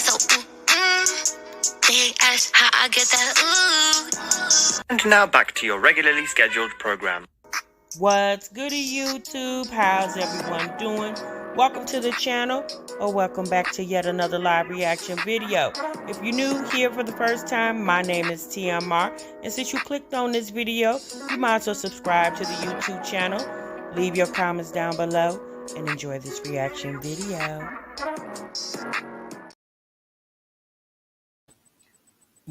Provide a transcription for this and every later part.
So, big ass, how I get that, And now back to your regularly scheduled program. What's goody, YouTube? How's everyone doing? Welcome to the channel, or welcome back to yet another live reaction video. If you're new here for the first time, my name is TMR, and since you clicked on this video, you might as well subscribe to the YouTube channel, leave your comments down below, and enjoy this reaction video.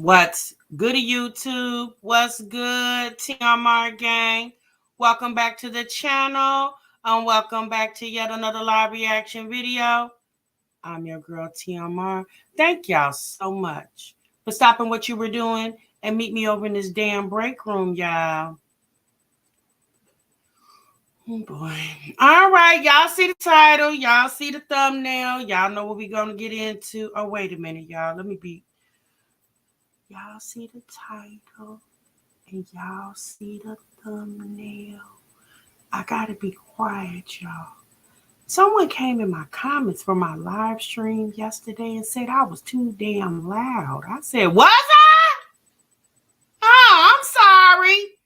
What's goody, YouTube? What's good, TMR gang? Welcome back to the channel, and welcome back to yet another live reaction video. I'm your girl, TMR. Thank y'all so much for stopping what you were doing and meet me over in this damn break room, y'all. Oh, boy. All right, y'all see the title. Y'all see the thumbnail. Y'all know what we're going to get into. Oh, wait a minute, y'all. Let me be... Y'all see the title and y'all see the thumbnail. I gotta be quiet, y'all. Someone came in my comments for my live stream yesterday and said I was too damn loud. I said, was I? Oh, I'm sorry.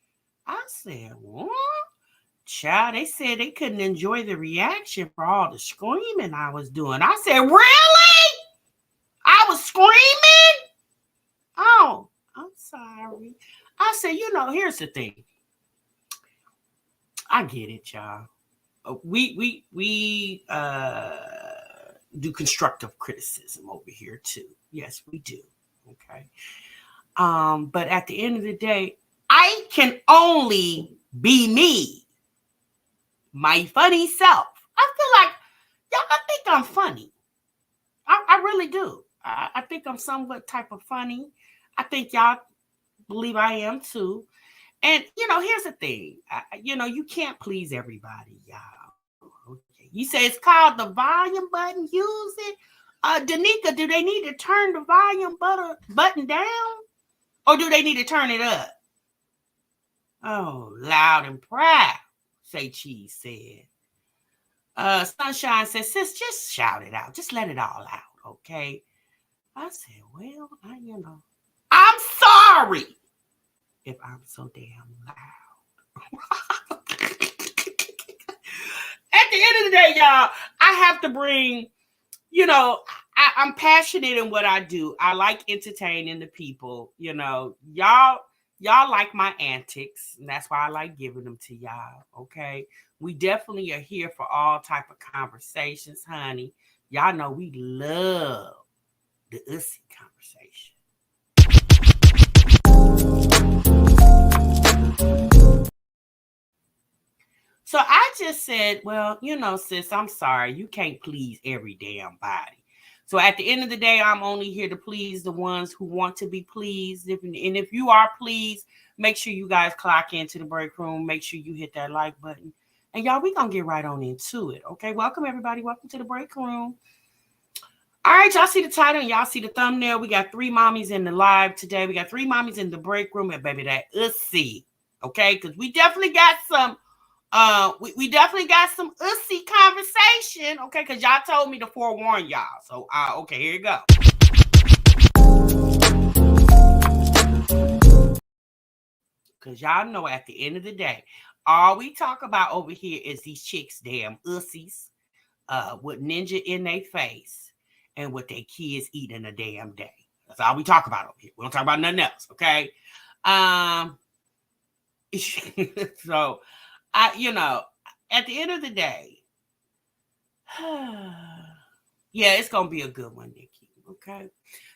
I said, what? Child, they said they couldn't enjoy the reaction for all the screaming I was doing. I said, really? I was screaming? Oh, I'm sorry. I said, here's the thing. I get it, y'all. We do constructive criticism over here too. Yes, we do. Okay. But at the end of the day, I can only be me, my funny self. I feel like I think I'm funny. I really do. I think I'm somewhat type of funny. I think y'all believe I am too. And, here's the thing. You can't please everybody, y'all. Okay. You say it's called the volume button. Use it. Danica, do they need to turn the volume button down? Or do they need to turn it up? Oh, loud and proud, say Cheese said. Sunshine says, sis, just shout it out. Just let it all out, okay? I said, well, I'm sorry if I'm so damn loud. At the end of the day, y'all, I have to bring, I'm passionate in what I do. I like entertaining the people, y'all like my antics, and that's why I like giving them to y'all, okay? We definitely are here for all type of conversations, honey. Y'all know we love the ussy conversation. So I just said, well, sis, I'm sorry. You can't please every damn body. So at the end of the day, I'm only here to please the ones who want to be pleased. And if you are pleased, make sure you guys clock into the break room. Make sure you hit that like button. And y'all, we're going to get right on into it. Okay, welcome everybody. Welcome to the break room. All right, y'all see the title and y'all see the thumbnail. We got 3 mommies in the live today. We got 3 mommies in the break room. And baby, that ussy. Okay, because we definitely got some we definitely got some ussy conversation, okay? Because y'all told me to forewarn y'all. So, okay, here you go. Because y'all know at the end of the day, all we talk about over here is these chicks, damn ussies, with ninja in their face and what their kids eat in a damn day. That's all we talk about over here. We don't talk about nothing else, okay? So, at the end of the day, yeah, it's gonna be a good one, Nikki. Okay.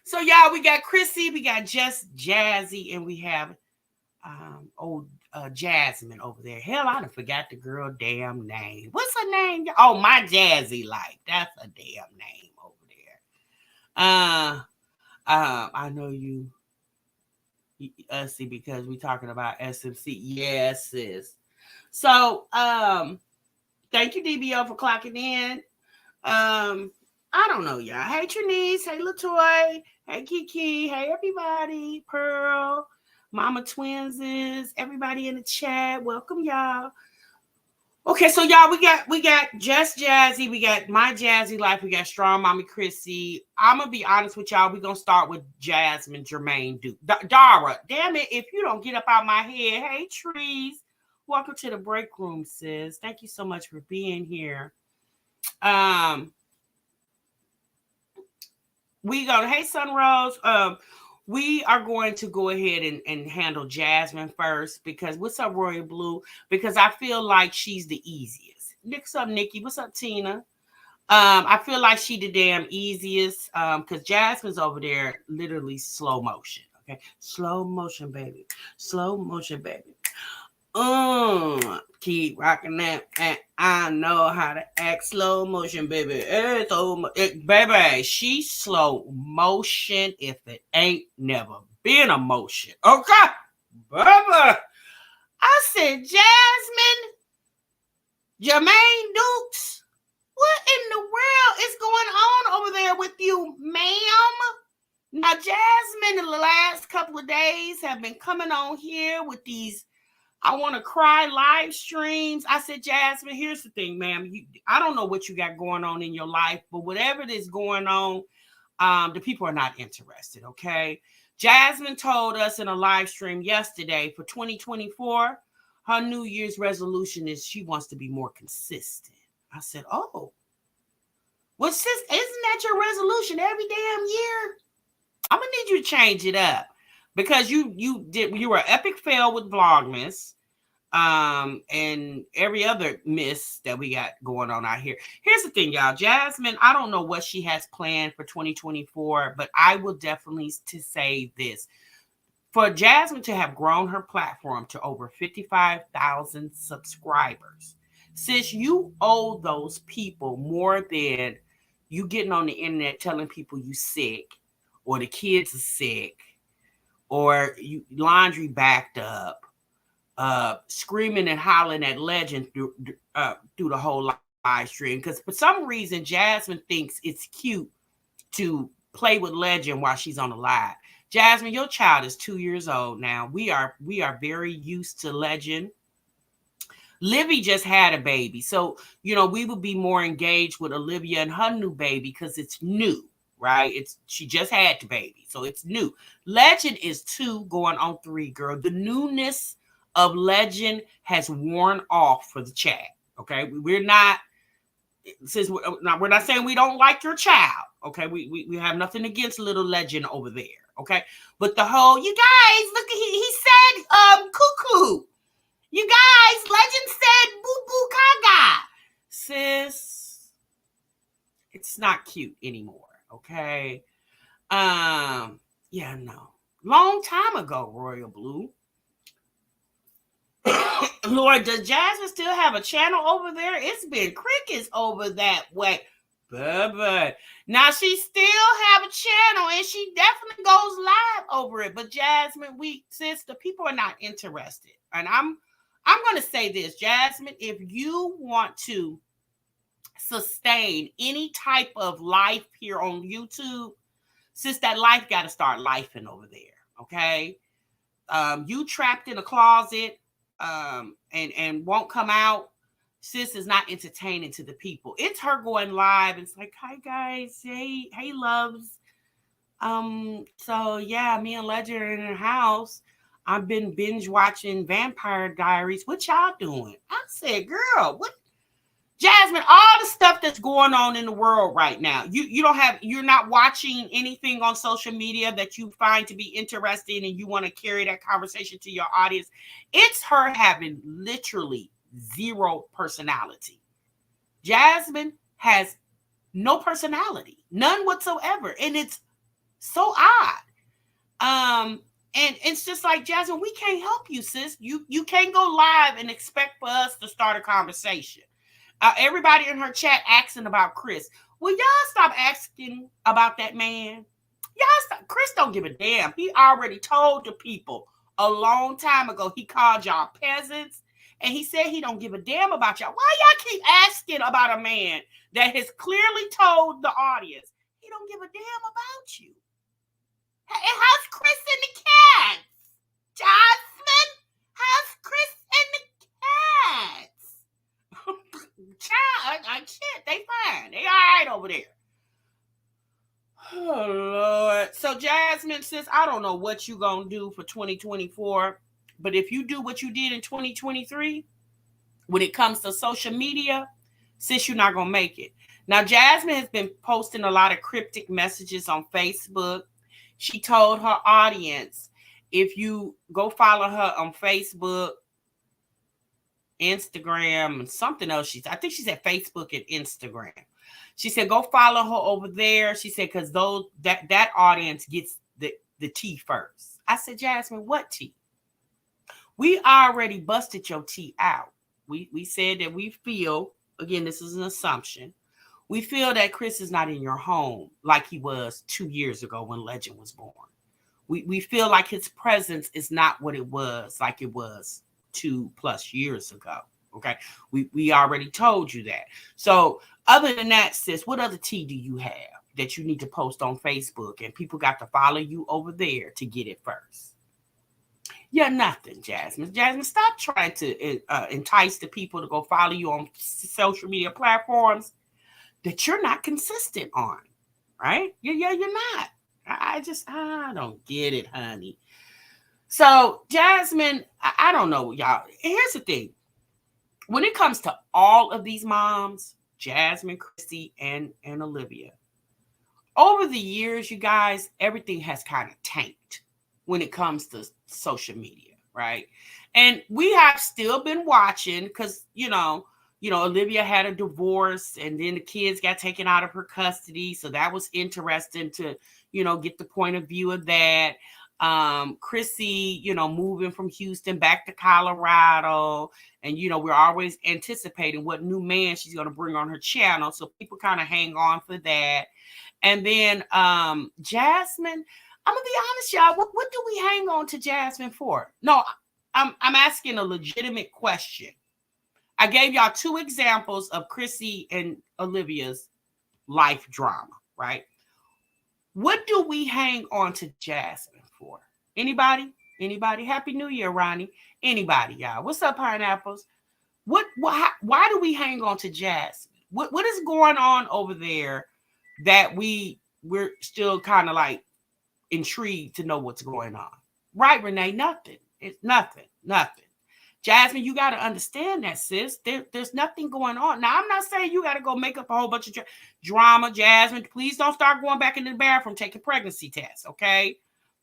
So y'all, we got Chrissy, we got just Jazzy, and we have old Jasmine over there. Hell, I done forgot the girl damn name. What's her name? Oh, my Jazzy Life. That's a damn name over there. I know you ussy because we talking about SMC. Yes, sis. So thank you, DBO, for clocking in. I don't know, y'all. Hey, Trinice. Hey, Latoy. Hey, Kiki. Hey, everybody. Pearl. Mama Twinses. Everybody in the chat. Welcome, y'all. Okay, so y'all, we got Just Jazzy, we got My Jazzy Life, we got Strong Mommy Chrissy. I'm gonna be honest with y'all. We're gonna start with Jasmine Jermaine Duke. Dara, damn it, if you don't get up out my head. Hey Trees. Welcome to the break room, sis. Thank you so much for being here. We go to Hey Sunrose. We are going to go ahead and handle Jasmine first because what's up, Royal Blue? Because I feel like she's the easiest. What's up, Nikki? What's up, Tina? I feel like she the damn easiest. Because Jasmine's over there literally slow motion. Okay. Slow motion, baby. Slow motion, baby. Keep rocking that, and I know how to act slow motion, baby. Baby, she slow motion if it ain't never been a motion. Okay, baby. I said, Jasmine, Jermaine Dukes, what in the world is going on over there with you, ma'am? Now, Jasmine, in the last couple of days, have been coming on here with these I want to cry live streams. I said, Jasmine, here's the thing, ma'am. I don't know what you got going on in your life, but whatever it is going on, the people are not interested, okay? Jasmine told us in a live stream yesterday for 2024, her New Year's resolution is she wants to be more consistent. I said, oh, well, sis, isn't that your resolution every damn year? I'm going to need you to change it up. Because you were an epic fail with Vlogmas, and every other miss that we got going on out here. Here's the thing, y'all. Jasmine, I don't know what she has planned for 2024, but I will definitely to say this. For Jasmine to have grown her platform to over 55,000 subscribers, sis, you owe those people more than you getting on the internet telling people you sick or the kids are sick or you laundry backed up, screaming and hollering at Legend through the whole live stream. Because for some reason, Jasmine thinks it's cute to play with Legend while she's on the live. Jasmine, your child is 2 years old now. We are very used to Legend. Livy just had a baby, so we would be more engaged with Olivia and her new baby because it's new. Right? She just had the baby, so it's new. Legend is 2 going on 3, girl. The newness of Legend has worn off for the chat. Okay, we're not saying we don't like your child. Okay, we have nothing against little Legend over there. Okay, but the whole you guys look at he said cuckoo. You guys, Legend said boo boo gaga. Sis, it's not cute anymore. Okay. Yeah, no. Long time ago, Royal Blue. Lord, does Jasmine still have a channel over there? It's been crickets over that way. But now she still have a channel and she definitely goes live over it. But Jasmine, since the people are not interested. And I'm gonna say this, Jasmine, if you want to sustain any type of life here on YouTube, sis, that life got to start lifing over there. Okay. You trapped in a closet and won't come out. Sis is not entertaining to the people. It's her going live. It's like, hi guys. Hey loves. So yeah, me and Ledger are in the house. I've been binge watching Vampire Diaries. What y'all doing? I said, girl, what? Jasmine, all the stuff that's going on in the world right now, you're not watching anything on social media that you find to be interesting and you want to carry that conversation to your audience. It's her having literally zero personality. Jasmine has no personality, none whatsoever. And it's so odd. And it's just like, Jasmine, we can't help you, sis. You can't go live and expect for us to start a conversation. Everybody in her chat asking about Chris. Will y'all stop asking about that man? Y'all stop. Chris don't give a damn. He already told the people a long time ago he called y'all peasants. And he said he don't give a damn about y'all. Why y'all keep asking about a man that has clearly told the audience he don't give a damn about you? And how's Chris and the cats? Jasmine? How's Chris and the cats? I can't. They fine. They all right over there. Oh, Lord. So, Jasmine says, I don't know what you going to do for 2024, but if you do what you did in 2023, when it comes to social media, sis, you're not going to make it. Now, Jasmine has been posting a lot of cryptic messages on Facebook. She told her audience, if you go follow her on Facebook, Instagram, and something else, I think she said Facebook and Instagram. She said, go follow her over there. She said, because that audience gets the tea first. I said, Jasmine, what tea? We already busted your tea out. We said that we feel, again, this is an assumption, we feel that Chris is not in your home like he was 2 years ago when Legend was born. We feel like his presence is not what it was like it was 2+ years ago. Okay. We already told you that. So other than that, sis, what other tea do you have that you need to post on Facebook and people got to follow you over there to get it first? Yeah, nothing, Jasmine. Jasmine, stop trying to entice the people to go follow you on social media platforms that you're not consistent on, right? Yeah, you're not. I don't get it, honey. So, Jasmine, I don't know, y'all. Here's the thing. When it comes to all of these moms, Jasmine, Chrissy, and Olivia, over the years, you guys, everything has kind of tanked when it comes to social media, right? And we have still been watching because, Olivia had a divorce and then the kids got taken out of her custody. So that was interesting to, get the point of view of that. Chrissy, moving from Houston back to Colorado. And, we're always anticipating what new man she's going to bring on her channel. So people kind of hang on for that. And then Jasmine, I'm going to be honest, y'all. What do we hang on to Jasmine for? No, I'm asking a legitimate question. I gave y'all 2 examples of Chrissy and Olivia's life drama, right? What do we hang on to Jasmine for? Anybody? Happy New Year, Ronnie. Anybody, y'all? What's up, pineapples? Why do we hang on to Jasmine? What is going on over there that we're still kind of like intrigued to know what's going on? Right, Renee? Nothing. It's nothing. Jasmine, you got to understand that, sis. There's nothing going on. Now, I'm not saying you got to go make up a whole bunch of drama, Jasmine. Please don't start going back into the bathroom taking pregnancy tests, okay?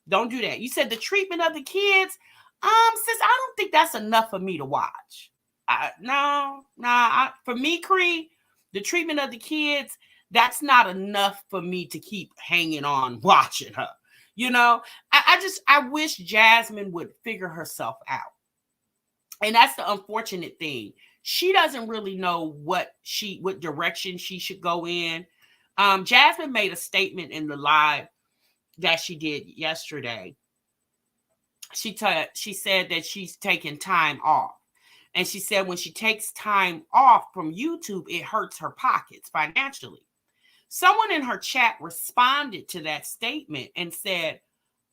Don't do that. You said the treatment of the kids. Sis, I don't think that's enough for me to watch. For me, Cree, the treatment of the kids, that's not enough for me to keep hanging on watching her. I wish Jasmine would figure herself out. And that's the unfortunate thing. She doesn't really know what direction she should go in. Jasmine made a statement in the live that she did yesterday. She said that she's taking time off. And she said when she takes time off from YouTube, it hurts her pockets financially. Someone in her chat responded to that statement and said,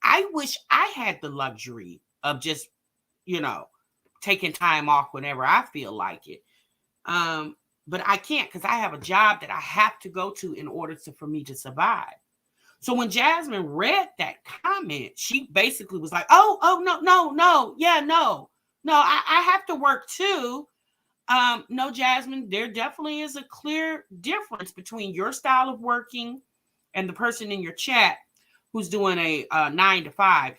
I wish I had the luxury of just, taking time off whenever I feel like it. But I can't because I have a job that I have to go to in order for me to survive. So when Jasmine read that comment, she basically was like, no, I have to work too. No, Jasmine, there definitely is a clear difference between your style of working and the person in your chat who's doing a 9 to 5.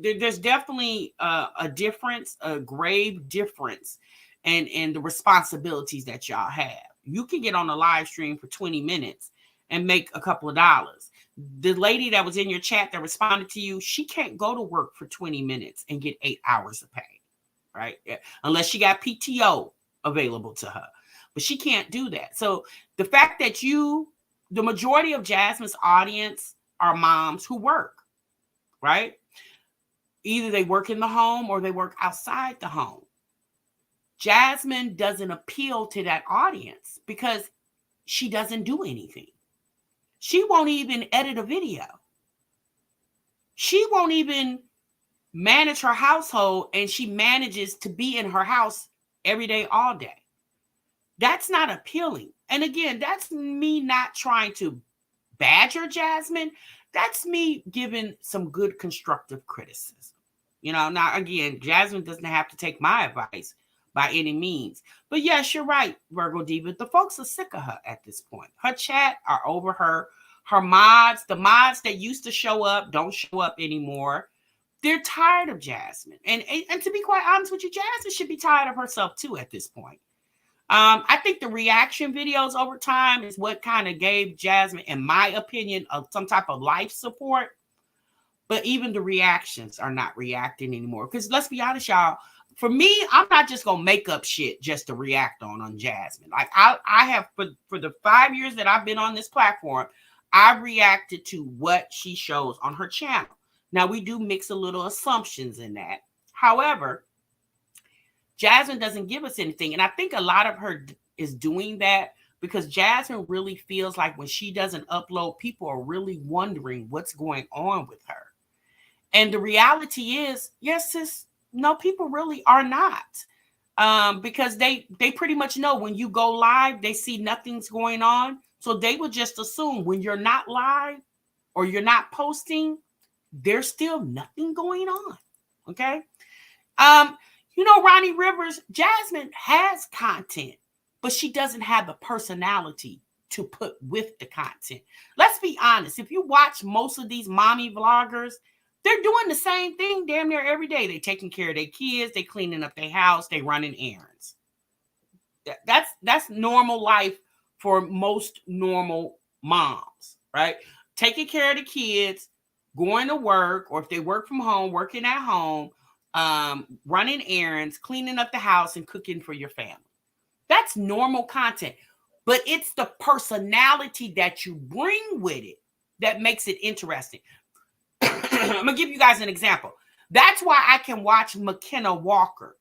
There's definitely a difference, a grave difference in the responsibilities that y'all have. You can get on a live stream for 20 minutes and make a couple of dollars. The lady that was in your chat that responded to you, she can't go to work for 20 minutes and get 8 hours of pay, right? Unless she got PTO available to her. But she can't do that. So the fact that the majority of Jasmine's audience are moms who work, right? Either they work in the home or they work outside the home. Jasmine doesn't appeal to that audience because she doesn't do anything. She won't even edit a video. She won't even manage her household, and she manages to be in her house every day, all day. That's not appealing. And again, that's me not trying to badger Jasmine. That's me giving some good constructive criticism. Now again, Jasmine doesn't have to take my advice by any means. But yes, you're right, Virgo Diva. The folks are sick of her at this point. Her chat are over her. Her mods, the mods that used to show up, don't show up anymore. They're tired of Jasmine. And to be quite honest with you, Jasmine should be tired of herself too at this point. I think the reaction videos over time is what kind of gave Jasmine, in my opinion, some type of life support. But even the reactions are not reacting anymore. Because let's be honest, y'all, for me, I'm not just going to make up shit just to react on Jasmine. Like I have, for the 5 years that I've been on this platform, I've reacted to what she shows on her channel. Now, we do mix a little assumptions in that. However, Jasmine doesn't give us anything. And I think a lot of her is doing that because Jasmine really feels like when she doesn't upload, people are really wondering what's going on with her. And the reality is, yes, sis, no, people really are not. Because they pretty much know when you go live, they see nothing's going on. So they will just assume when you're not live or you're not posting, there's still nothing going on. Okay. Ronnie Rivers, Jasmine has content, but she doesn't have the personality to put with the content. Let's be honest. If you watch most of these mommy vloggers, they're doing the same thing damn near every day. They're taking care of their kids. They're cleaning up their house. They're running errands. That's normal life for most normal moms, right? Taking care of the kids, going to work, or if they work from home, working at home, running errands, cleaning up the house, and cooking for your family. That's normal content. But it's the personality that you bring with it that makes it interesting. I'm going to give you guys an example. That's why I can watch McKenna Walker.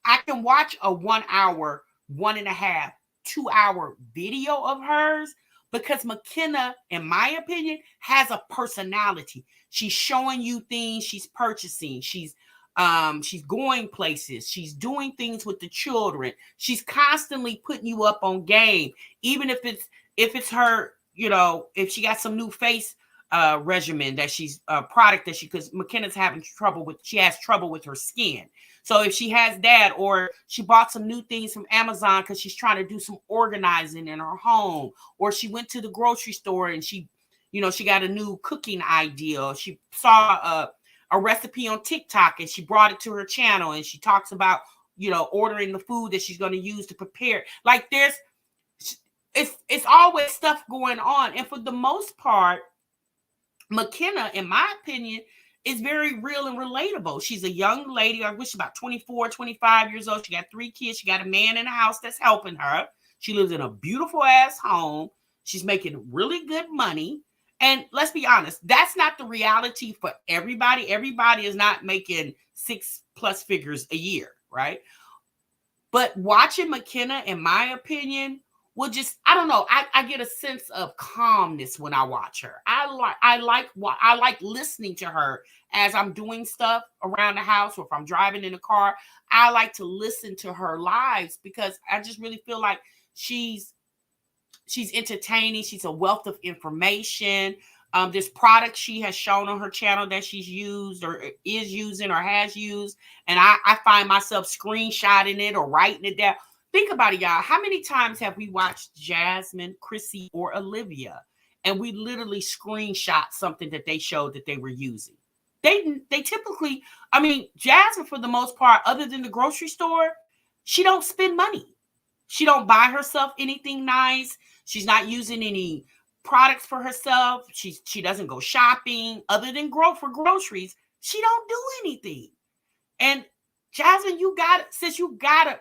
I can watch a 1 hour, 1.5, 2 hour video of hers because McKenna, in my opinion, has a personality. She's showing you things she's purchasing. She's going places. She's doing things with the children. She's constantly putting you up on game. Even if it's her, if she got some new face regimen that she's product that because McKenna's having trouble with, she has trouble with her skin. So if she has that, or she bought some new things from Amazon because she's trying to do some organizing in her home, or she went to the grocery store and she got a new cooking idea, or she saw a recipe on TikTok and she brought it to her channel and she talks about, ordering the food that she's going to use to prepare. Like it's always stuff going on. And for the most part, McKenna, in my opinion, is very real and relatable. She's a young lady. I wish about 24, 25 years old. She got 3 kids. She got a man in the house that's helping her. She lives in a beautiful ass home. She's making really good money. And let's be honest, that's not the reality for everybody. Everybody is not making 6+ figures a year, right? But watching McKenna, in my opinion, will just, I don't know, I get a sense of calmness when I watch her. I like listening to her as I'm doing stuff around the house, or if I'm driving in the car. I like to listen to her lives because I just really feel like she's entertaining. She's a wealth of information. There's products she has shown on her channel that she's used or is using or has used. And I find myself screenshotting it or writing it down. Think about it, y'all. How many times have we watched Jasmine, Chrissy, or Olivia, and we literally screenshot something that they showed that they were using? They typically, Jasmine, for the most part, other than the grocery store, she don't spend money. She don't buy herself anything nice. She's not using any products for herself. She doesn't go shopping other than for groceries. She don't do anything. And Jasmine, you got it, sis. You gotta.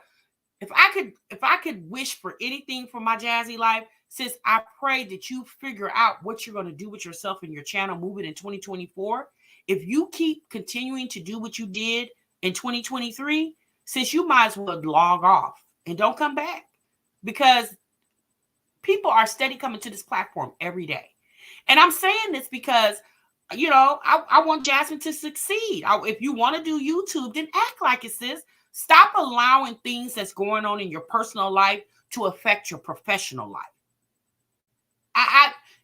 If I could wish for anything for my Jazzy life, sis, I pray that you figure out what you're going to do with yourself and your channel moving in 2024. If you keep continuing to do what you did in 2023, sis, you might as well log off and don't come back, because people are steady coming to this platform every day. And I'm saying this because, I want Jasmine to succeed. If you want to do YouTube, then act like it, sis. Stop allowing things that's going on in your personal life to affect your professional life.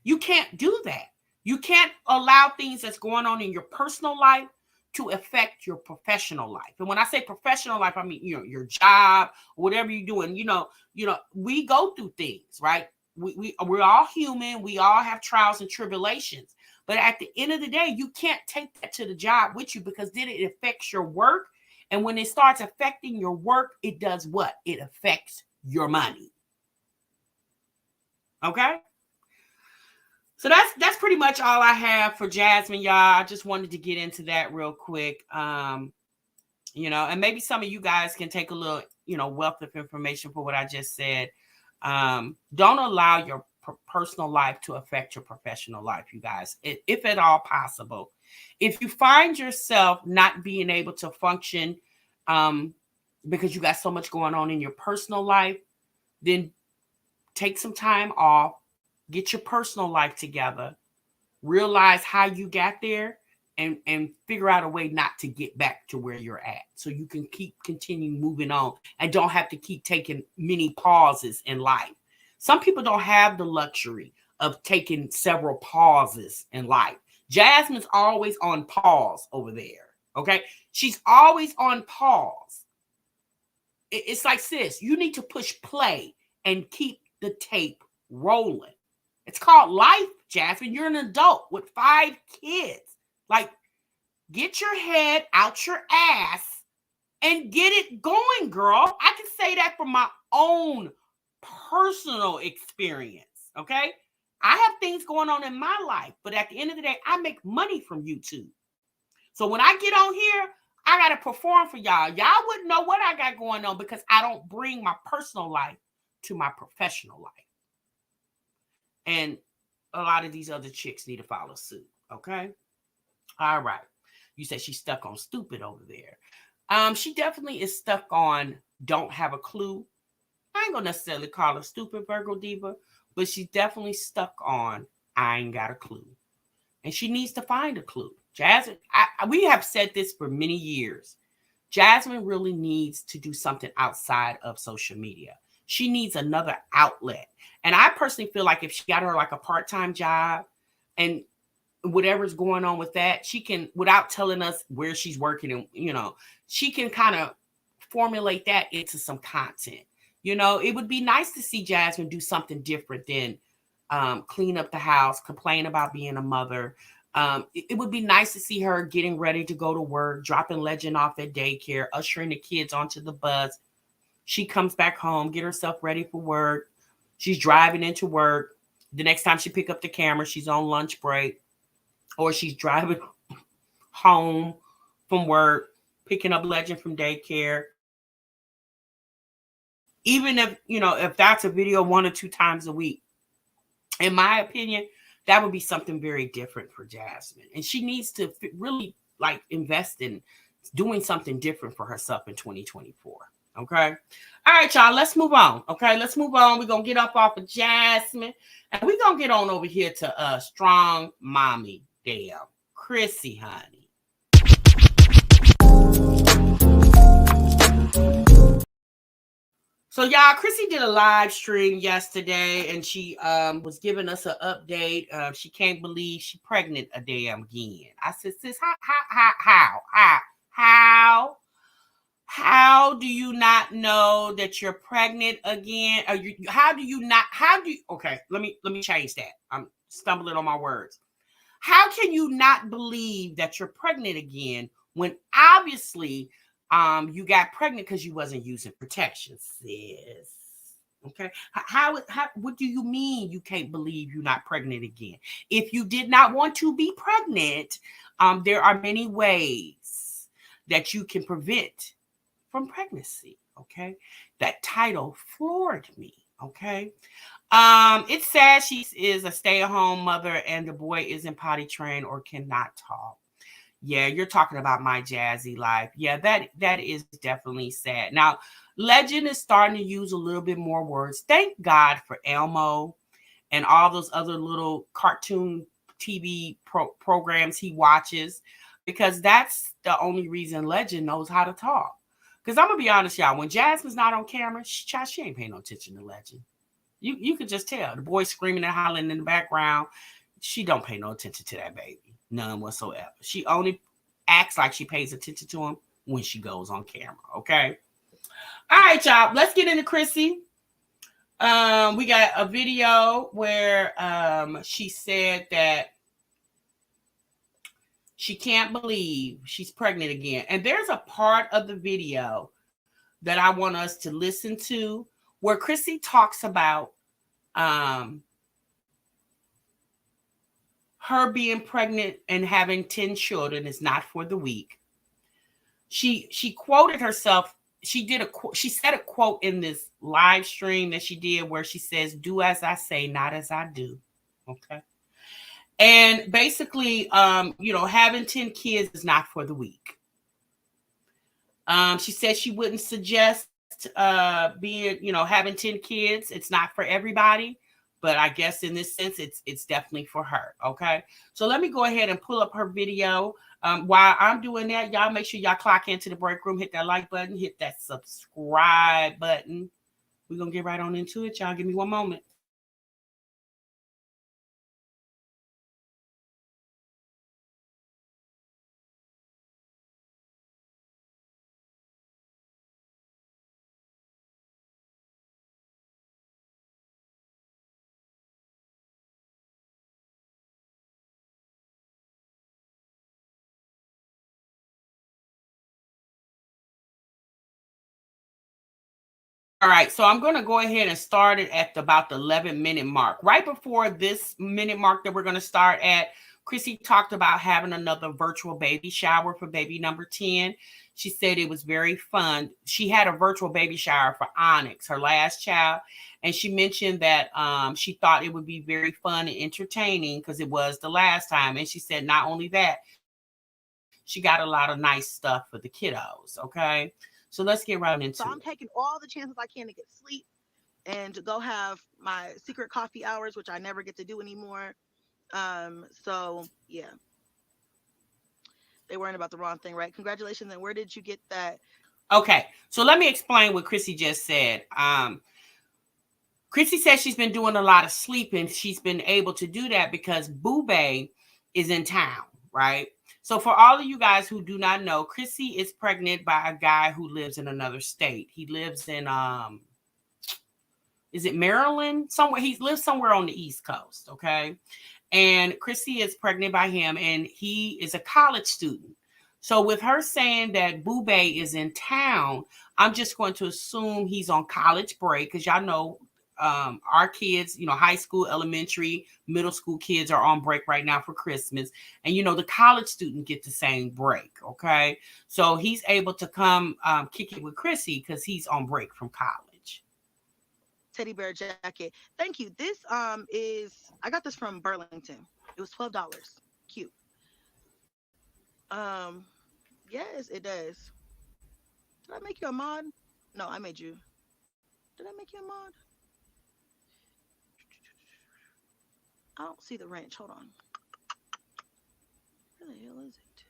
You can't do that. You can't allow things that's going on in your personal life to affect your professional life. And when I say professional life, I mean, your job, whatever you're doing, we go through things, right? We're all human. We all have trials and tribulations. But at the end of the day, you can't take that to the job with you, because then it affects your work. And when it starts affecting your work, it does what? It affects your money. Okay? So that's pretty much all I have for Jasmine, y'all. I just wanted to get into that real quick. And maybe some of you guys can take a little, wealth of information for what I just said. Don't allow your personal life to affect your professional life, you guys, if at all possible. If you find yourself not being able to function because you got so much going on in your personal life, then take some time off. Get your personal life together, realize how you got there, and figure out a way not to get back to where you're at, so you can continue moving on and don't have to keep taking many pauses in life. Some people don't have the luxury of taking several pauses in life. Jasmine's always on pause over there, okay? She's always on pause. It's like, sis, you need to push play and keep the tape rolling. It's called life, Jasmine. You're an adult with 5 kids. Like, get your head out your ass and get it going, girl. I can say that from my own personal experience, okay? I have things going on in my life, but at the end of the day, I make money from YouTube. So when I get on here, I got to perform for y'all. Y'all wouldn't know what I got going on because I don't bring my personal life to my professional life. And a lot of these other chicks need to follow suit, okay? All right. You said she's stuck on stupid over there. She definitely is stuck on don't have a clue. I ain't gonna necessarily call her stupid, Virgo Diva, but she's definitely stuck on I ain't got a clue. And she needs to find a clue. Jasmine, we have said this for many years. Jasmine really needs to do something outside of social media. She needs another outlet. And I personally feel like if she got her like a part-time job and whatever's going on with that, she can, without telling us where she's working, and she can kind of formulate that into some content. It would be nice to see Jasmine do something different than clean up the house, complain about being a mother. It would be nice to see her getting ready to go to work, dropping Legend off at daycare, ushering the kids onto the bus. She comes back home, get herself ready for work. She's driving into work. The next time she pick up the camera, she's on lunch break, or she's driving home from work, picking up Legend from daycare. Even if that's a video 1 or 2 times a week, in my opinion, that would be something very different for Jasmine. And she needs to really invest in doing something different for herself in 2024. Okay. All right, y'all, let's move on. Okay, let's move on. We're going to get up off of Jasmine, and we're going to get on over here to strong mommy, Chrissy, honey. So, y'all, Chrissy did a live stream yesterday, and she was giving us an update. She can't believe she's pregnant again. I said, sis, how do you not know that you're pregnant again? Okay, let me change that. I'm stumbling on my words. How can you not believe that you're pregnant again when obviously you got pregnant because you wasn't using protection, sis? Okay. What do you mean you can't believe you're not pregnant again? If you did not want to be pregnant, there are many ways that you can prevent from pregnancy. Okay. That title floored me. Okay. It says she is a stay-at-home mother and the boy isn't potty trained or cannot talk. Yeah, you're talking about my Jazzy Life. Yeah, that is definitely sad. Now, Legend is starting to use a little bit more words. Thank God for Elmo and all those other little cartoon TV programs he watches, because that's the only reason Legend knows how to talk. Because I'm gonna be honest, y'all. When Jasmine's not on camera, she ain't paying no attention to Legend. You could just tell the boy screaming and hollering in the background. She don't pay no attention to that baby, none whatsoever. She only acts like she pays attention to him when she goes on camera. Okay. All right, y'all. Let's get into Chrissy. We got a video where she said that she can't believe she's pregnant again. And there's a part of the video that I want us to listen to where Chrissy talks about her being pregnant and having 10 children is not for the weak. She quoted herself. She said a quote in this live stream that she did where she says, "Do as I say, not as I do." Okay. And basically, having 10 kids is not for the weak. She said she wouldn't suggest having 10 kids. It's not for everybody, but I guess in this sense, it's definitely for her. Okay. So let me go ahead and pull up her video. While I'm doing that, y'all make sure y'all clock into the break room, hit that like button, hit that subscribe button. We're going to get right on into it. Y'all give me one moment. All right, so I'm going to go ahead and start it at about the 11-minute mark. Right before this minute mark that we're going to start at, Chrissy talked about having another virtual baby shower for baby number 10. She said it was very fun. She had a virtual baby shower for Onyx, her last child, and she mentioned that she thought it would be very fun and entertaining because it was the last time. And she said not only that, she got a lot of nice stuff for the kiddos, okay? So let's get right into it. So I'm taking all the chances I can to get sleep and to go have my secret coffee hours, which I never get to do anymore. So yeah, they worrying about the wrong thing, right? Congratulations. And where did you get that? Okay, so let me explain what Chrissy just said. Chrissy says she's been doing a lot of sleeping. She's been able to do that because Baebay is in town, right? So for all of you guys who do not know, Chrissy is pregnant by a guy who lives in another state. He lives in is it Maryland? Somewhere. He lives somewhere on the East Coast, okay? And Chrissy is pregnant by him, and he is a college student. So with her saying that Baebay is in town, I'm just going to assume he's on college break because y'all know our kids, high school, elementary, middle school kids are on break right now for Christmas. And, the college student get the same break, okay? So he's able to come kick it with Chrissy because he's on break from college. Teddy bear jacket. Thank you. This is, I got this from Burlington. It was $12. Cute. Yes, it does. Did I make you a mod? No, I made you. Did I make you a mod? I don't see the wrench. Hold on. Where the hell is it?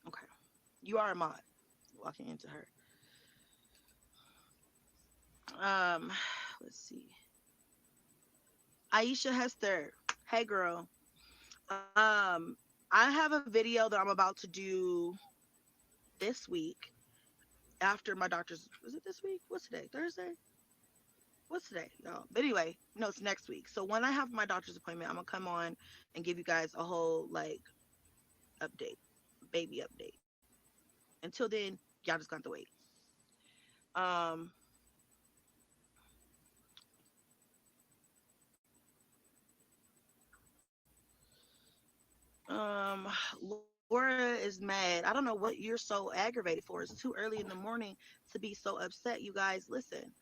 Okay. You are a mod. Walking into her. Let's see. Aisha Hester. Hey girl. I have a video that I'm about to do this week after my doctor's. Was it this week? What's today? Thursday? What's today? No. But anyway, no, it's next week. So when I have my doctor's appointment, I'm gonna come on and give you guys a whole update, baby update. Until then, y'all just got to wait. Um, um, Laura is mad. I don't know what you're so aggravated for. It's too early in the morning to be so upset. You guys, listen.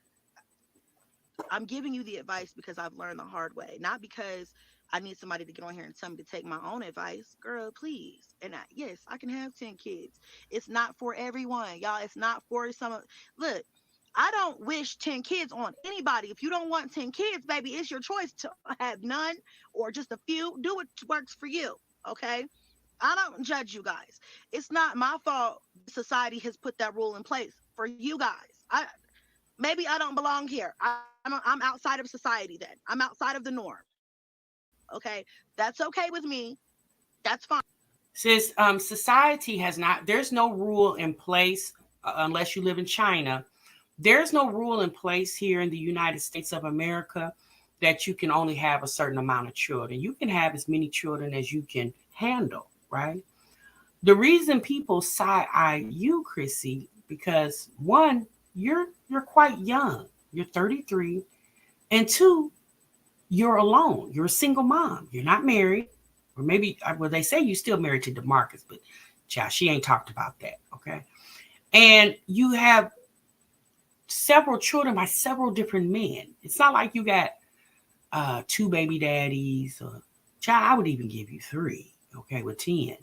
I'm giving you the advice because I've learned the hard way, not because I need somebody to get on here and tell me to take my own advice. Girl, please. And yes, I can have 10 kids. It's not for everyone, y'all. It's not for some. Look, I don't wish 10 kids on anybody. If you don't want 10 kids, baby, it's your choice to have none or just a few. Do what works for you. Okay. I don't judge you guys. It's not my fault society has put that rule in place for you guys. Maybe I don't belong here. I'm outside of society then. I'm outside of the norm. Okay. That's okay with me. That's fine. Since society has not, there's no rule in place unless you live in China. There's no rule in place here in the United States of America that you can only have a certain amount of children. You can have as many children as you can handle, right? The reason people side eye you, Chrissy, because one, you're quite young. You're 33, and two, you're alone. You're a single mom. You're not married, or maybe well they say you still married to DeMarcus, but child, she ain't talked about that. Okay, and you have several children by several different men. It's not like you got two baby daddies. Or, child, I would even give you three. Okay, with 10.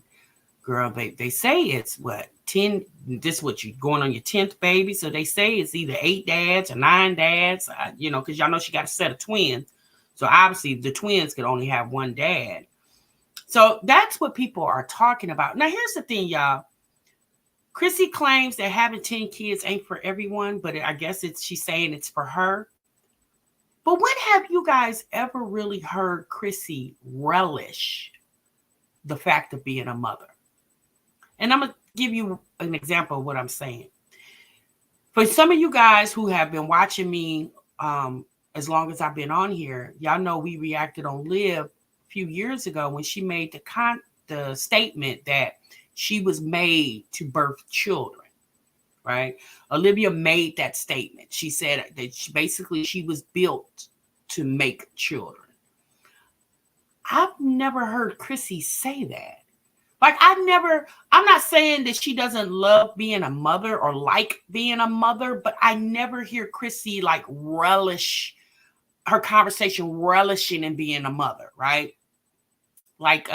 Girl, they say it's what 10. This is what you going on your 10th baby. So they say it's either 8 dads or 9 dads. Because y'all know she got a set of twins. So obviously the twins could only have one dad. So that's what people are talking about. Now here's the thing, y'all. Chrissy claims that having 10 kids ain't for everyone, but I guess she's saying it's for her. But when have you guys ever really heard Chrissy relish the fact of being a mother? And I'm going to give you an example of what I'm saying. For some of you guys who have been watching me as long as I've been on here, y'all know we reacted on Liv a few years ago when she made the statement that she was made to birth children, right? Olivia made that statement. She said that she was built to make children. I've never heard Chrissy say that. Like I'm not saying that she doesn't love being a mother or like being a mother, but I never hear Chrissy like relish her conversation, relishing in being a mother, right? Like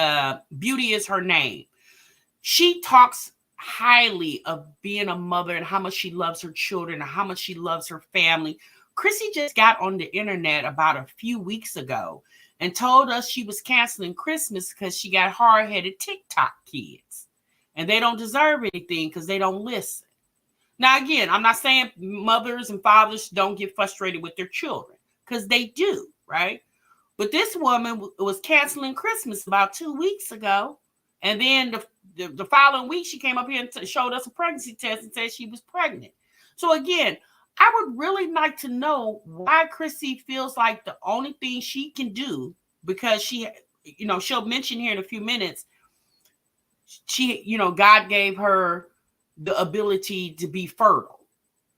Beauty is her name. She talks highly of being a mother and how much she loves her children and how much she loves her family. Chrissy just got on the internet about a few weeks ago and told us she was canceling Christmas because she got hard-headed TikTok kids. And they don't deserve anything because they don't listen. Now, again, I'm not saying mothers and fathers don't get frustrated with their children because they do, right? But this woman was canceling Christmas about 2 weeks ago. And then the following week, she came up here and showed us a pregnancy test and said she was pregnant. So again, I would really like to know why Chrissy feels like the only thing she can do, because she'll mention here in a few minutes, God gave her the ability to be fertile,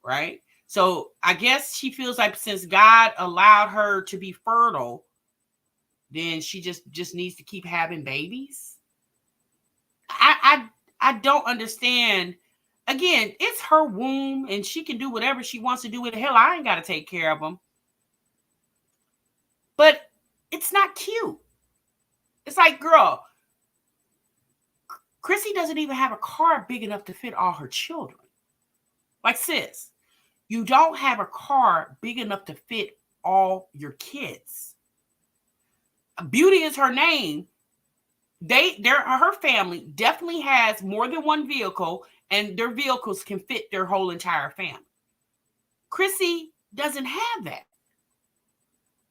right? So I guess she feels like since God allowed her to be fertile, then she just needs to keep having babies. I don't understand. Again, it's her womb and she can do whatever she wants to do with it. Hell, I ain't got to take care of them. But it's not cute. It's like, girl, Chrissy doesn't even have a car big enough to fit all her children. Like, sis, you don't have a car big enough to fit all your kids. Beauty is her name. Her family definitely has more than one vehicle, and their vehicles can fit their whole entire family. Chrissy doesn't have that.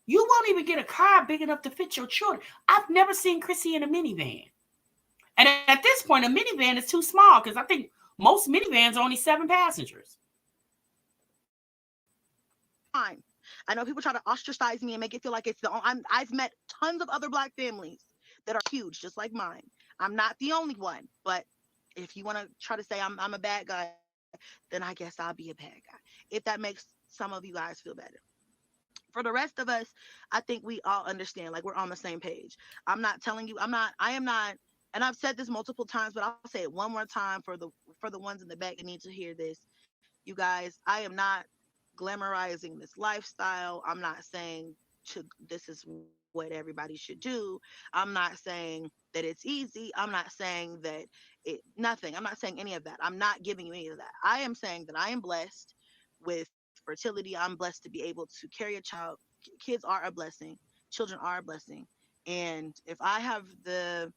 You won't even get a car big enough to fit your children. I've never seen Chrissy in a minivan. And at this point, a minivan is too small because I think most minivans are only 7 passengers. Fine. I know people try to ostracize me and make it feel like it's I've met tons of other Black families that are huge, just like mine. I'm not the only one, but if you want to try to say I'm a bad guy, then I guess I'll be a bad guy. If that makes some of you guys feel better. For the rest of us, I think we all understand, like we're on the same page. I'm not telling you, I am not, and I've said this multiple times, but I'll say it one more time for the ones in the back that need to hear this. You guys, I am not glamorizing this lifestyle. I'm not saying this is what everybody should do. I'm not saying that it's easy. I'm not saying that nothing. I'm not saying any of that. I'm not giving you any of that. I am saying that I am blessed with fertility. I'm blessed to be able to carry a child. Kids are a blessing. Children are a blessing. And if I have the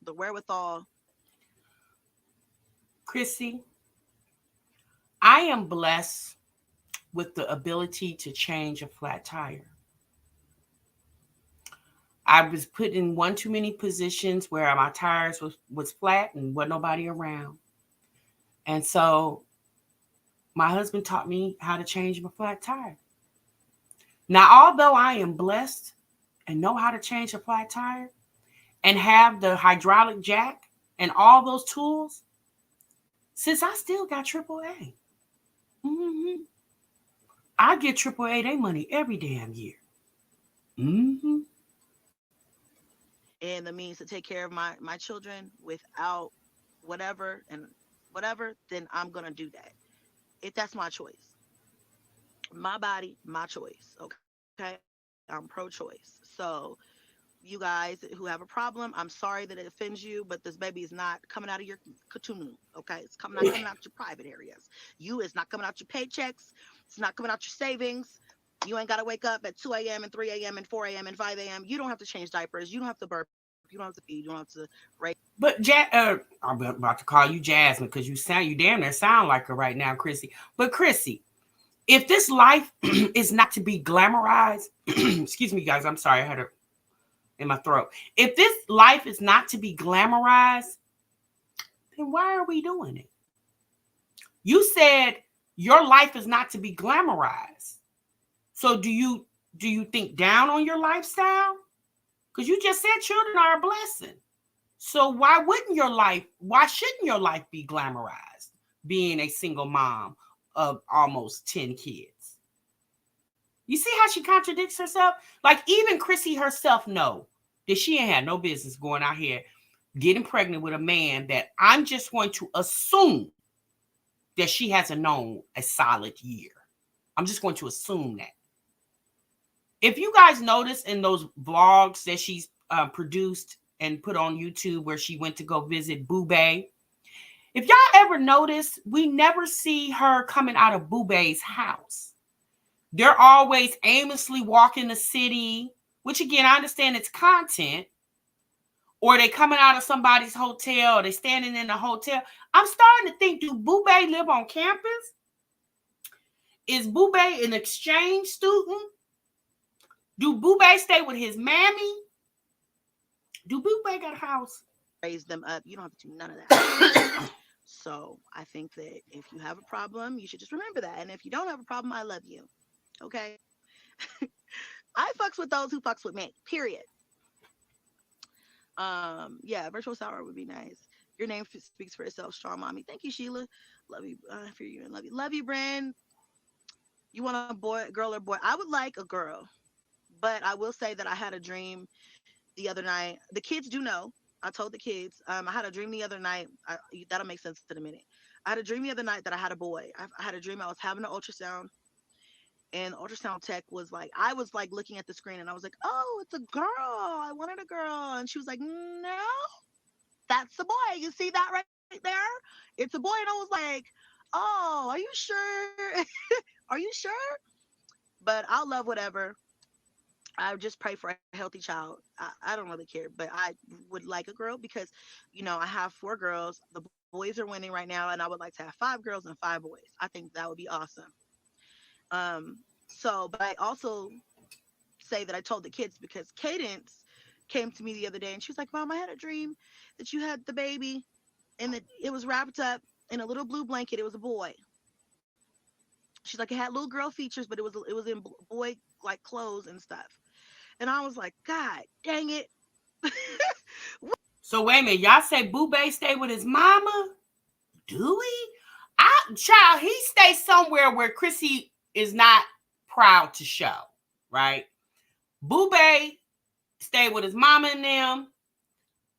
wherewithal, Chrissy, I am blessed with the ability to change a flat tire. I was put in one too many positions where my tires was flat and wasn't nobody around. And so my husband taught me how to change my flat tire. Now, although I am blessed and know how to change a flat tire and have the hydraulic jack and all those tools, since I still got AAA. Mm-hmm. I get AAA they money every damn year. Mm-hmm. and the means to take care of my children without whatever and whatever, then I'm gonna do that. If that's my choice, my body, my choice. Okay, I'm pro-choice. So you guys who have a problem, I'm sorry that it offends you, but this baby is not coming out of your katoonu. Okay, it's not coming out your private areas. It's not coming out your paychecks. It's not coming out your savings. You ain't got to wake up at 2 a.m. and 3 a.m. and 4 a.m. and 5 a.m. You don't have to change diapers. You don't have to burp. You don't have to feed. You don't have to raise. But I'm about to call you Jasmine because you damn near sound like her right now, Chrissy. But Chrissy, if this life is not to be glamorized, excuse me, guys, I'm sorry, I had it in my throat. If this life is not to be glamorized, then why are we doing it? You said your life is not to be glamorized. So do you think down on your lifestyle? Because you just said children are a blessing. So why shouldn't your life be glamorized, being a single mom of almost 10 kids? You see how she contradicts herself? Like even Chrissy herself know that she ain't had no business going out here getting pregnant with a man that I'm just going to assume that she hasn't known a solid year. I'm just going to assume that. If you guys notice in those vlogs that she's produced and put on YouTube where she went to go visit Baebay, if y'all ever notice, we never see her coming out of Baebay's house. They're always aimlessly walking the city, which again, I understand it's content, or they coming out of somebody's hotel, or they standing in a hotel. I'm starting to think, do Baebay live on campus? Is Baebay an exchange student? Do Baebay stay with his mammy? Do Baebay got a house? Raise them up. You don't have to do none of that. So I think that if you have a problem, you should just remember that. And if you don't have a problem, I love you. Okay. I fucks with those who fucks with me. Period. Yeah, virtual sour would be nice. Your name speaks for itself, strong mommy. Thank you, Sheila. Love you. For you and love you. Love you, Bren. You want a boy, girl, or boy? I would like a girl, but I will say that I had a dream the other night. The kids do know. I told the kids. I had a dream the other night. That'll make sense in a minute. I had a dream the other night that I had a boy. I had a dream I was having an ultrasound, and the ultrasound tech was like, I was like looking at the screen, and I was like, oh, it's a girl. I wanted a girl, and she was like, no, that's a boy. You see that right there? It's a boy, and I was like, oh, are you sure? Are you sure? But I'll love whatever. I just pray for a healthy child. I don't really care, but I would like a girl because, I have 4 girls. The boys are winning right now, and I would like to have 5 girls and 5 boys. I think that would be awesome. But I also say that I told the kids because Cadence came to me the other day and she was like, Mom, I had a dream that you had the baby and that it was wrapped up in a little blue blanket. It was a boy. She's like, it had little girl features, but it was in boy like clothes and stuff. And I was like, God dang it. So wait a minute, y'all say Baebay stay with his mama? Do we? Child, he stays somewhere where Chrissy is not proud to show, right? Baebay stay with his mama and them,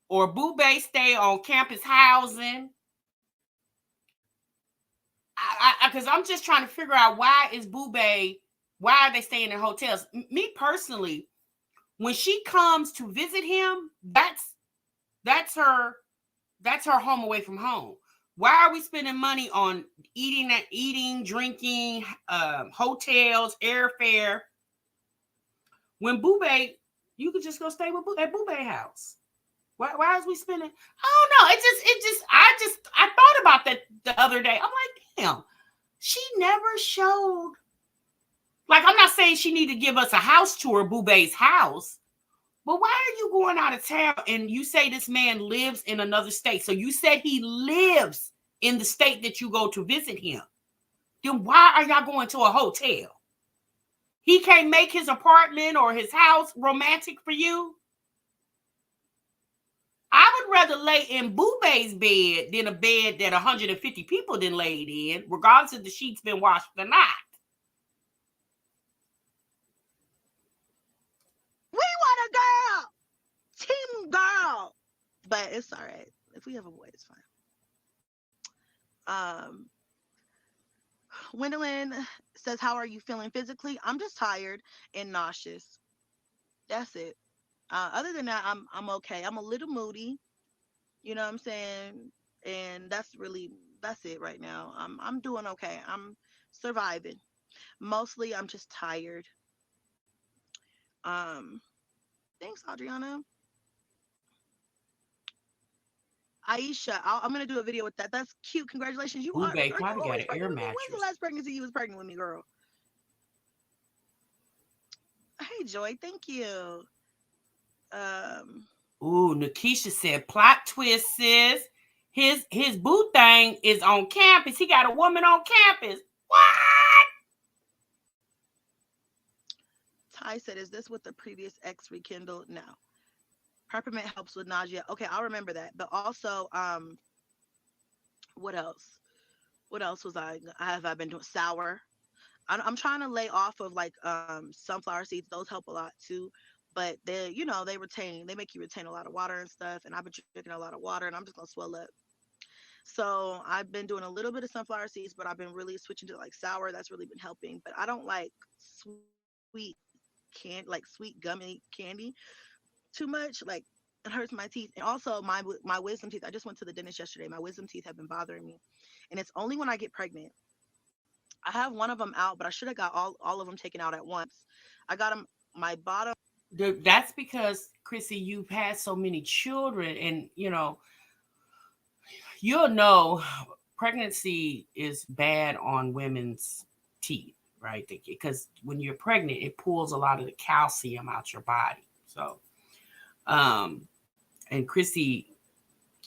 or Baebay stay on campus housing. Because I'm just trying to figure out why are they staying in hotels? Me personally, When she comes to visit him, that's her home away from home. Why are we spending money on eating, drinking, hotels, airfare? When Baebay, you could just go stay with at Baebay house. Why is we spending? I don't know. I thought about that the other day. I'm like, damn, she never showed. Like, I'm not saying she need to give us a house tour of Baebay's house, but why are you going out of town and you say this man lives in another state? So you said he lives in the state that you go to visit him. Then why are y'all going to a hotel? He can't make his apartment or his house romantic for you? I would rather lay in Baebay's bed than a bed that 150 people done laid in, regardless if the sheets been washed or not. We want a girl, team girl, but it's all right. If we have a boy, it's fine. Gwendolyn says, "How are you feeling physically?" I'm just tired and nauseous. That's it. Other than that, I'm okay. I'm a little moody. You know what I'm saying? And that's it right now. I'm doing okay. I'm surviving. Mostly, I'm just tired. Um, Thanks, Adriana. Aisha, I'm gonna do a video with that. That's cute. Congratulations. Baebay Are you probably got always an pregnant air with me? When's the mattress. last pregnancy you was pregnant with me, girl? Hey, Joy. Thank you. Ooh, Nikisha said, plot twist, sis. His boo thing is on campus. He got a woman on campus. What? Ty said, "Is this what the previous ex rekindled?" No. Peppermint helps with nausea. Okay, I'll remember that. But also, what else? What else was have I been doing? Sour. I'm trying to lay off of like sunflower seeds. Those help a lot too. But they make you retain a lot of water and stuff. And I've been drinking a lot of water, and I'm just gonna swell up. So I've been doing a little bit of sunflower seeds, but I've been really switching to like sour. That's really been helping. But I don't like sweet gummy candy too much. Like, it hurts my teeth. And also my wisdom teeth. I just went to the dentist yesterday. My wisdom teeth have been bothering me, and it's only when I get pregnant. I have one of them out, but I should have got all of them taken out at once. I got them. My bottom. That's because, Chrissy, you've had so many children, and you'll know pregnancy is bad on women's teeth, right? Because when you're pregnant, it pulls a lot of the calcium out your body. So, and Chrissy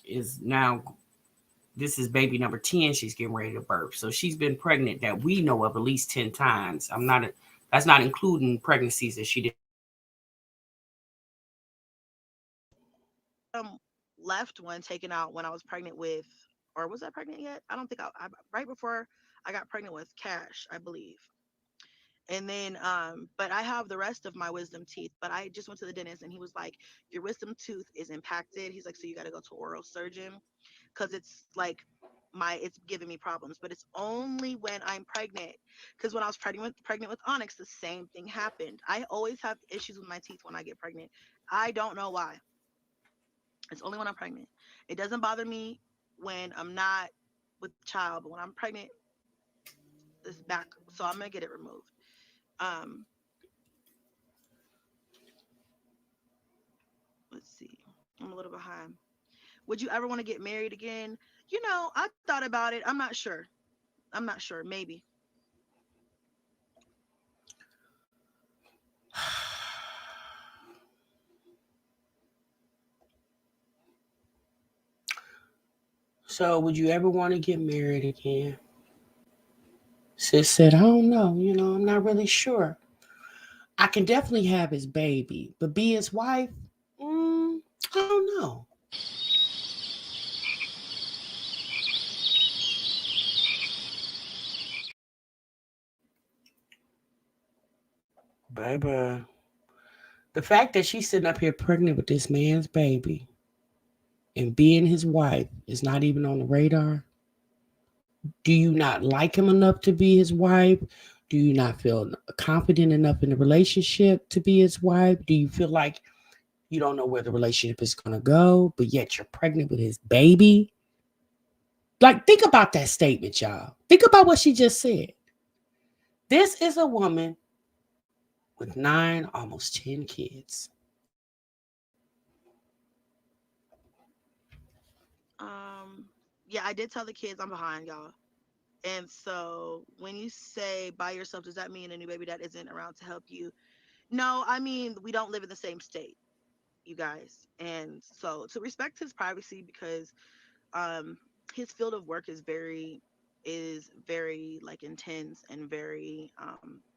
is now, this is baby number 10 she's getting ready to birth. So she's been pregnant that we know of at least 10 times. That's not including pregnancies that she did. Left one taken out when I was pregnant with, or was I pregnant yet? I don't think right before I got pregnant with Cash, I believe. And then, but I have the rest of my wisdom teeth. But I just went to the dentist, and he was like, "Your wisdom tooth is impacted." He's like, "So you got to go to oral surgeon because it's like it's giving me problems." But it's only when I'm pregnant, because when I was pregnant with Onyx, the same thing happened. I always have issues with my teeth when I get pregnant. I don't know why. It's only when I'm pregnant. It doesn't bother me when I'm not with child, but when I'm pregnant, it's back. So I'm gonna get it removed. Um, let's see. I'm a little behind. Would you ever want to get married again? I thought about it. I'm not sure. I'm not sure. Maybe. So, would you ever want to get married again? Sis said, I don't know. I'm not really sure. I can definitely have his baby, but be his wife? I don't know. Baby. The fact that she's sitting up here pregnant with this man's baby and being his wife is not even on the radar. Do you not like him enough to be his wife? Do you not feel confident enough in the relationship to be his wife? Do you feel like you don't know where the relationship is going to go, but yet you're pregnant with his baby? Like, think about that statement, y'all. Think about what she just said. This is a woman with 9, almost 10 kids. Yeah, I did tell the kids I'm behind y'all. And so when you say by yourself, does that mean a new baby dad isn't around to help you? No, I mean, we don't live in the same state, you guys. And so to respect his privacy, because um his field of work is very like intense and very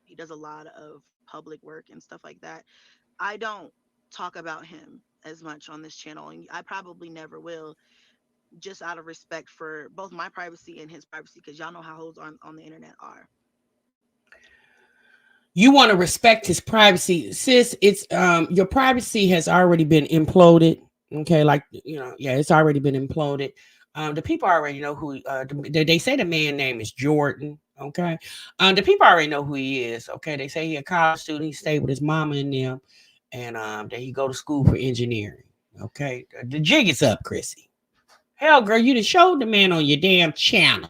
he does a lot of public work and stuff like that. I don't talk about him as much on this channel, and I probably never will, just out of respect for both my privacy and his privacy, because y'all know how hoes on the internet are. You want to respect his privacy, sis. It's your privacy has already been imploded. Okay, like, yeah, it's already been imploded. The people already know who. They say the man name is Jordan. Okay, the people already know who he is. Okay, they say he a college student. He stayed with his mama and them, and that he go to school for engineering. Okay, the jig is up, Chrissy. Hell, girl, you done showed the man on your damn channel.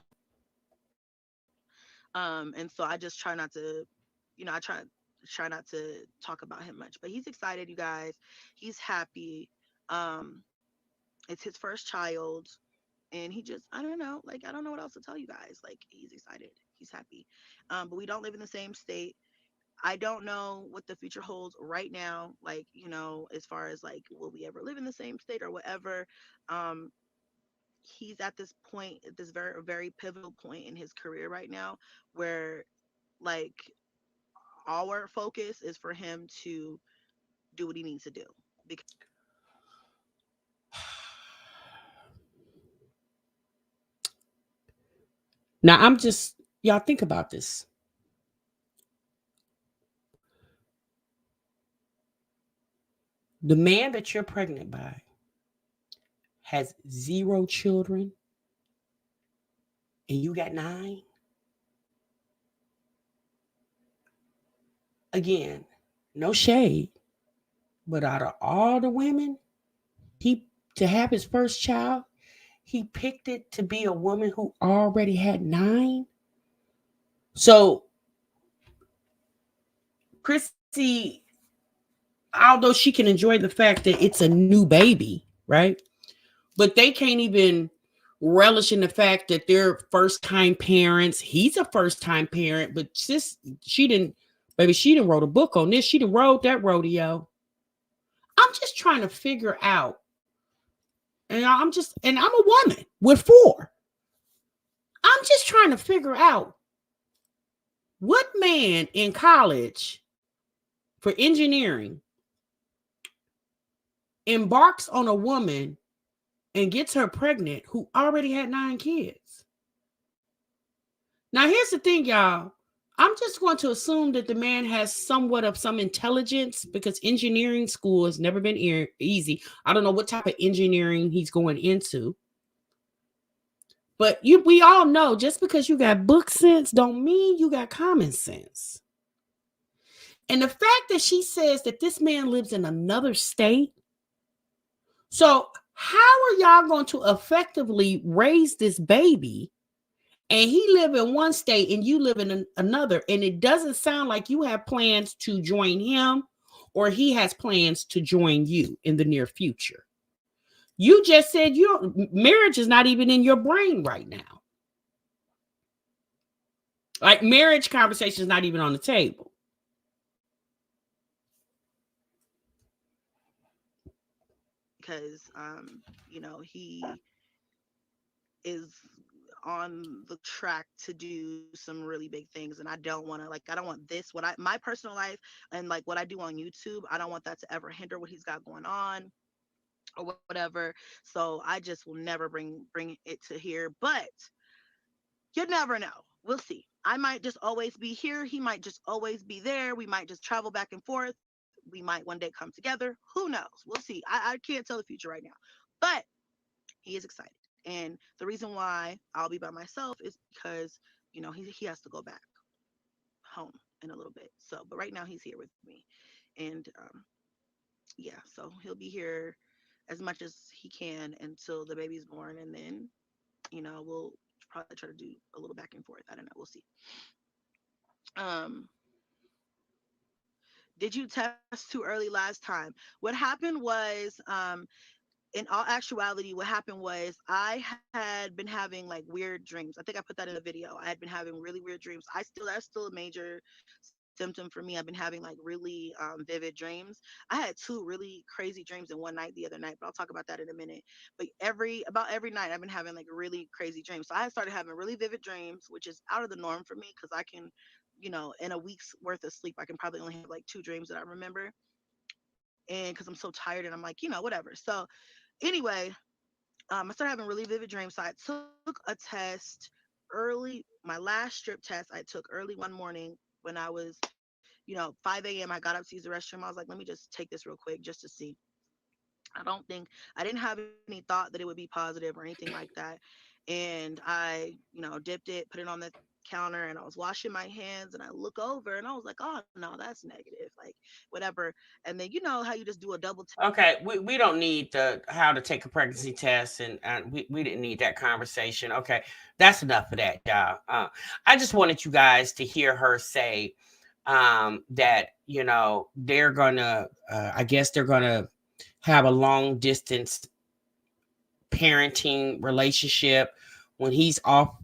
And so I just try not to, I try not to talk about him much. But he's excited, you guys. He's happy. Um, it's his first child, and he just, I don't know, like, I don't know what else to tell you guys. Like, he's excited, he's happy. But we don't live in the same state. I don't know what the future holds right now, like, as far as like, will we ever live in the same state or whatever. Um, he's at this point, at this very, very pivotal point in his career right now, where like our focus is for him to do what he needs to do. Because Now, y'all think about this. The man that you're pregnant by has 0 children and you got 9. Again, no shade, but out of all the women, he to have his first child, he picked it to be a woman who already had 9. So Chrissy, although she can enjoy the fact that it's a new baby, right? But they can't even relish in the fact that they're first time parents. He's a first time parent, but she didn't, baby, she didn't wrote a book on this. She didn't rode that rodeo. I'm just trying to figure out, and I'm a woman with 4. I'm just trying to figure out what man in college for engineering embarks on a woman and gets her pregnant who already had 9 kids. Now, here's the thing, y'all. I'm just going to assume that the man has somewhat of some intelligence, because engineering school has never been easy. I don't know what type of engineering he's going into. But we all know, just because you got book sense don't mean you got common sense. And the fact that she says that this man lives in another state. So how are y'all going to effectively raise this baby? And he live in one state and you live in another, and it doesn't sound like you have plans to join him or he has plans to join you in the near future. You just said your marriage is not even in your brain right now. Like, marriage conversation is not even on the table. because he is on the track to do some really big things, and I don't want to, like, I don't want this, my personal life and like what I do on YouTube, I don't want that to ever hinder what he's got going on or whatever. So I just will never bring it to here, but you never know. We'll see. I might just always be here. He might just always be there. We might just travel back and forth. We might one day come together. Who knows? We'll see. I can't tell the future right now. But he is excited. And the reason why I'll be by myself is because, he has to go back home in a little bit. So, but right now he's here with me, and yeah, so he'll be here as much as he can until the baby's born, and then we'll probably try to do a little back and forth. I don't know. We'll see. Um, did you test too early last time? What happened was, in all actuality, what happened was I had been having like weird dreams. I think I put that in the video. I had been having really weird dreams. That's still a major symptom for me. I've been having like really vivid dreams. I had two really crazy dreams in one night the other night, but I'll talk about that in a minute. But every night I've been having like really crazy dreams. So I had started having really vivid dreams, which is out of the norm for me because I can, in a week's worth of sleep, I can probably only have like two dreams that I remember. And because I'm so tired and I'm like, whatever. So anyway, I started having really vivid dreams. So I took a test early. My last strip test I took early one morning when I was, 5 a.m. I got up to use the restroom. I was like, let me just take this real quick just to see. I didn't have any thought that it would be positive or anything like that. And I, dipped it, put it on the counter, and I was washing my hands, and I look over and I was like, oh no, that's negative, like whatever. And then how you just do a double test. Okay, we don't need the how to take a pregnancy test, and we didn't need that conversation. Okay, that's enough of that, y'all. I just wanted you guys to hear her say that they're gonna, I guess they're gonna have a long distance parenting relationship when he's off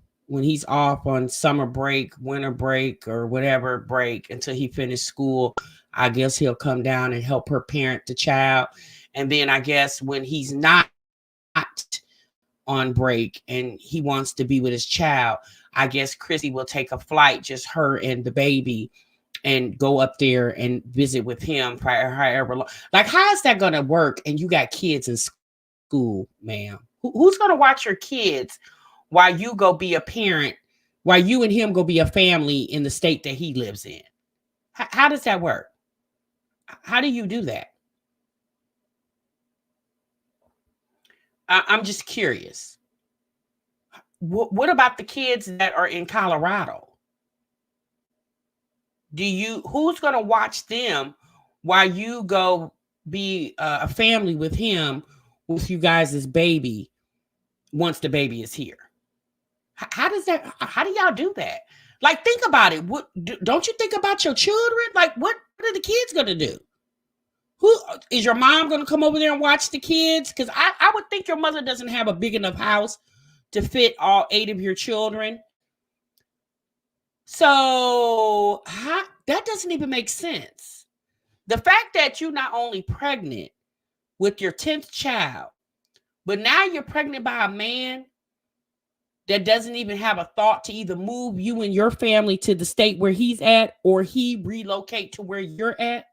on summer break, winter break, or whatever break until he finished school. I guess he'll come down and help her parent the child. And then I guess when he's not on break and he wants to be with his child, I guess Chrissy will take a flight, just her and the baby, and go up there and visit with him for however long. Like, how is that going to work? And you got kids in school, ma'am. Who's going to watch your kids while you go be a parent, while you and him go be a family in the state that he lives in? How does that work? How do you do that? I'm just curious. What about the kids that are in Colorado? Who's going to watch them while you go be a family with him, with you guys' baby, once the baby is here? How do y'all do that? Like, think about it. Don't you think about your children? Like, what are the kids going to do? Who is your mom going to come over there and watch the kids? Because I would think your mother doesn't have a big enough house to fit all 8 of your children. So that doesn't even make sense. The fact that you're not only pregnant with your 10th child, but now you're pregnant by a man that doesn't even have a thought to either move you and your family to the state where he's at, or he relocate to where you're at.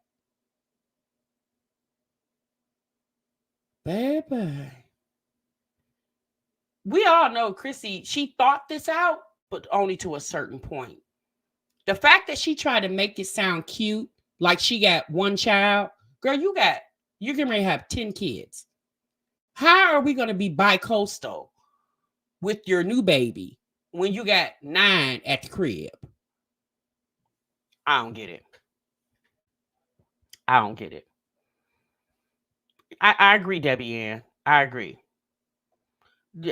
Baby. We all know Chrissy, she thought this out, but only to a certain point. The fact that she tried to make it sound cute, like she got one child, girl, you're going to have 10 kids. How are we going to be bi-coastal with your new baby when you got 9 at the crib? I don't get it. I don't get it. I agree, Debbie Ann. I agree.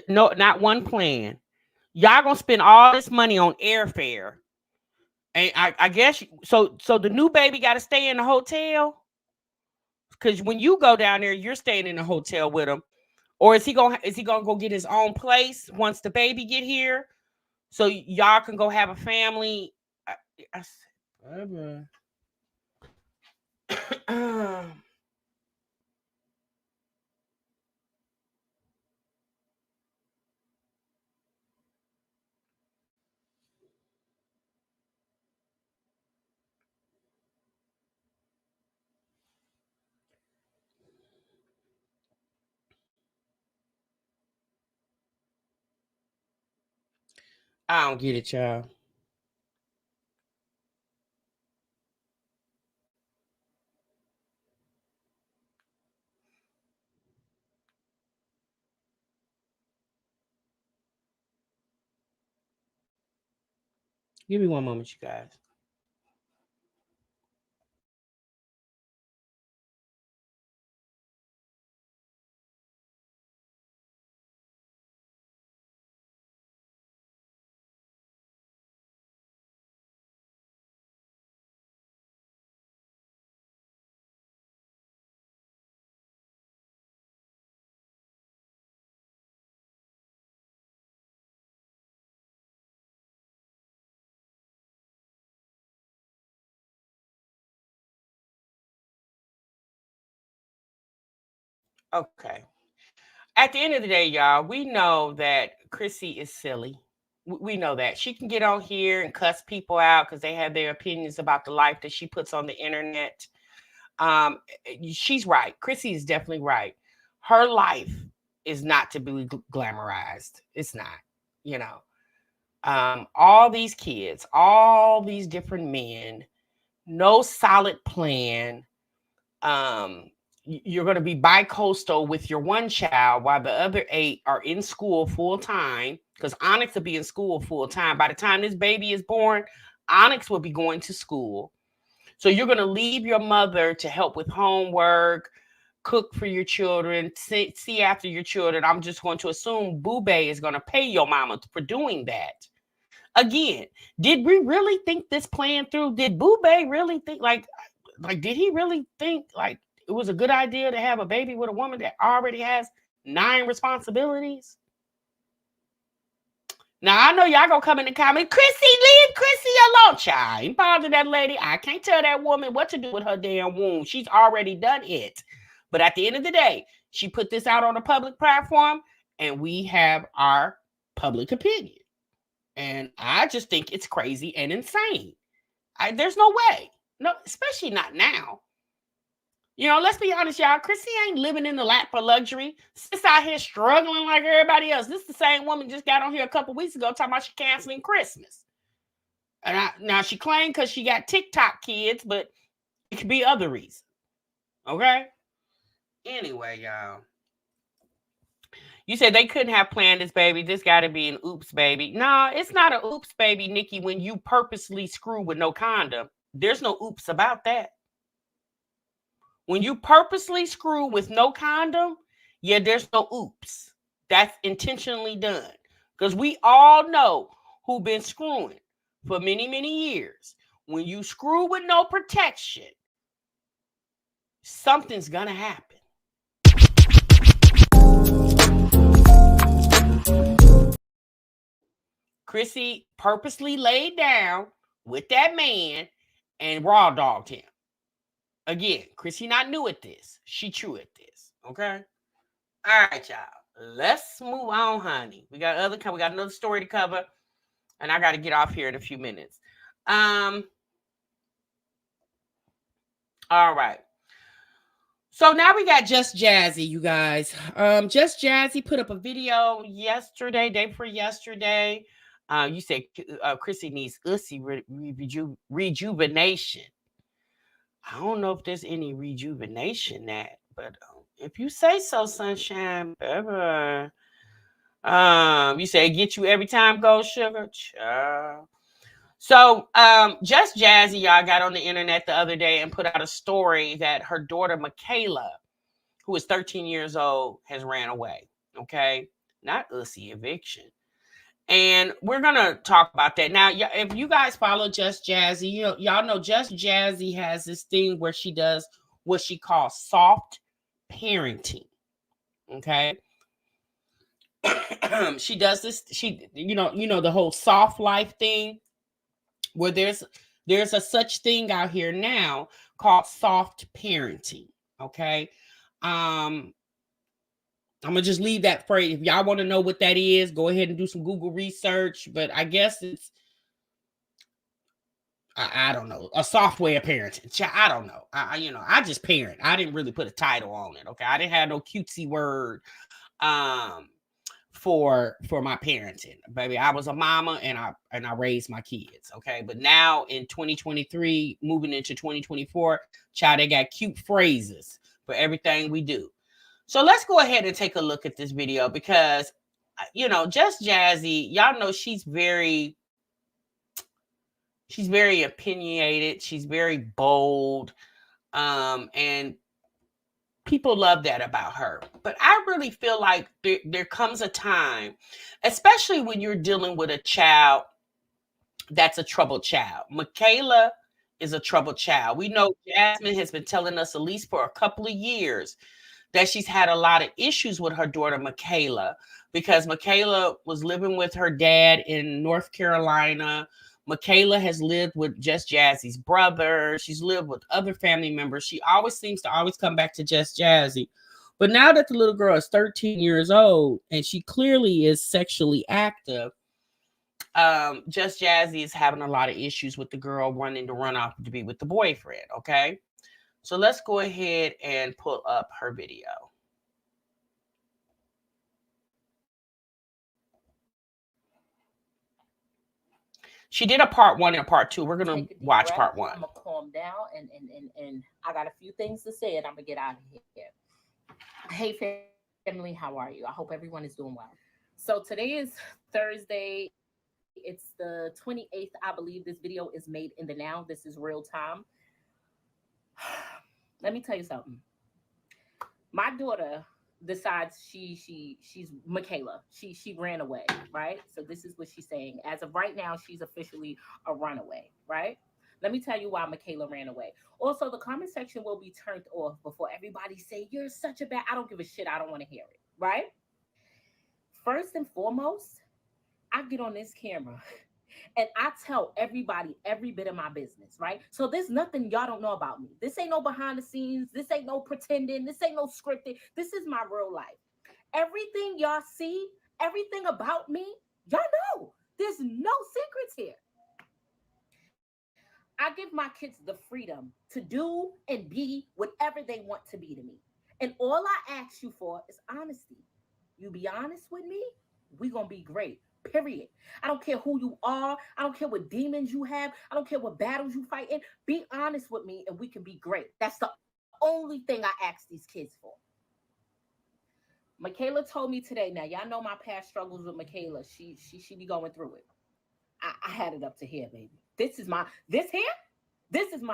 No, not one plan. Y'all gonna spend all this money on airfare, and I guess so. So the new baby got to stay in the hotel, because when you go down there, you're staying in the hotel with him, or is he gonna go get his own place once the baby get here, so y'all can go have a family? I don't get it, y'all. Give me one moment, you guys. Okay. At the end of the day, y'all, we know that Chrissy is silly. We know that. She can get on here and cuss people out because they have their opinions about the life that she puts on the internet. She's right. Chrissy is definitely right. Her life is not to be glamorized. It's not, you know. All these kids, all these different men, no solid plan. You're going to be bi-coastal with your one child while the other 8 are in school full time, because Onyx will be in school full time. By the time this baby is born, Onyx will be going to school. So you're going to leave your mother to help with homework, cook for your children, see after your children. I'm just going to assume Baebay is going to pay your mama for doing that. Again, did we really think this plan through? Did Baebay really think did he really think like it was a good idea to have a baby with a woman that already has 9 responsibilities? Now I know y'all gonna come in the comment, Chrissy, leave Chrissy alone. Child, ain't bother that lady. I can't tell that woman what to do with her damn womb. She's already done it. But at the end of the day, she put this out on a public platform, and we have our public opinion. And I just think it's crazy and insane. There's no way. No, especially not now. You know, let's be honest, y'all. Chrissy ain't living in the lap of luxury. Sis out here struggling like everybody else. This is the same woman just got on here a couple weeks ago talking about she canceling Christmas. And now she claimed because she got TikTok kids, but it could be other reasons. Okay? Anyway, y'all. You said they couldn't have planned this baby. This got to be an oops baby. No, it's not an oops baby, Nikki, when you purposely screw with no condom. There's no oops about that. When you purposely screw with no condom, yeah, there's no oops. That's intentionally done. Because we all know who've been screwing for many, many years. When you screw with no protection, something's going to happen. Chrissy purposely laid down with that man and raw dogged him. Again, Chrissy not new at this. She true at this. Okay? All right, y'all. Let's move on, honey. We got another story to cover. And I got to get off here in a few minutes. All right. So now we got Just Jazzy, you guys. Just Jazzy put up a video day before yesterday. You said Chrissy needs ussy rejuvenation. I don't know if there's any rejuvenation that, but if you say so, sunshine, baby. You say get you every time, gold sugar, child. So, Just Jazzy, y'all got on the internet the other day and put out a story that her daughter Michaela, who is 13 years old, has ran away. Okay, not ussy eviction. And we're gonna talk about that now. If you guys follow Just Jazzy, y'all know Just Jazzy has this thing where she does what she calls soft parenting. Okay, she does this. You know the whole soft life thing, where there's a such thing out here now called soft parenting. Okay, I'm going to just leave that phrase. If y'all want to know what that is, go ahead and do some Google research. But I guess it's, I don't know, a software parenting. I don't know. I just parent. I didn't really put a title on it. Okay. I didn't have no cutesy word for my parenting. Baby, I was a mama and I raised my kids. Okay. But now in 2023, moving into 2024, child, they got cute phrases for everything we do. So let's go ahead and take a look at this video because, Just Jazzy, y'all know she's very opinionated. She's very bold. And people love that about her. But I really feel like there comes a time, especially when you're dealing with a child that's a troubled child. Michaela is a troubled child. We know Jasmine has been telling us, at least for a couple of years, that she's had a lot of issues with her daughter, Michaela, because Michaela was living with her dad in North Carolina. Michaela has lived with Just Jazzy's brother. She's lived with other family members. She always seems to come back to Just Jazzy. But now that the little girl is 13 years old and she clearly is sexually active, Just Jazzy is having a lot of issues with the girl wanting to run off to be with the boyfriend. Okay. So let's go ahead and pull up her video. She did a part 1 and a part 2. We're gonna watch part 1. I'm gonna calm down and I got a few things to say and I'm gonna get out of here. Hey family, how are you? I hope everyone is doing well. So today is Thursday. It's the 28th. I believe this video is made in the now. This is real time. Let me tell you something. My daughter decides she's Michaela. She ran away, right? So this is what she's saying. As of right now, she's officially a runaway, right? Let me tell you why Michaela ran away. Also, the comment section will be turned off before everybody say you're such a bad. I don't give a shit. I don't want to hear it, right? First and foremost, I get on this camera and I tell everybody every bit of my business, right? So there's nothing y'all don't know about me. This ain't no behind the scenes. This ain't no pretending. This ain't no scripted. This is my real life. Everything y'all see, everything about me, y'all know. There's no secrets here. I give my kids the freedom to do and be whatever they want to be to me. And all I ask you for is honesty. You be honest with me, we gonna be great. Period. I don't care who you are. I don't care what demons you have. I don't care what battles you fight in. Be honest with me and we can be great. That's the only thing I ask these kids for. Michaela told me today, now y'all know my past struggles with Michaela. She be going through it. I had it up to here, baby. This is my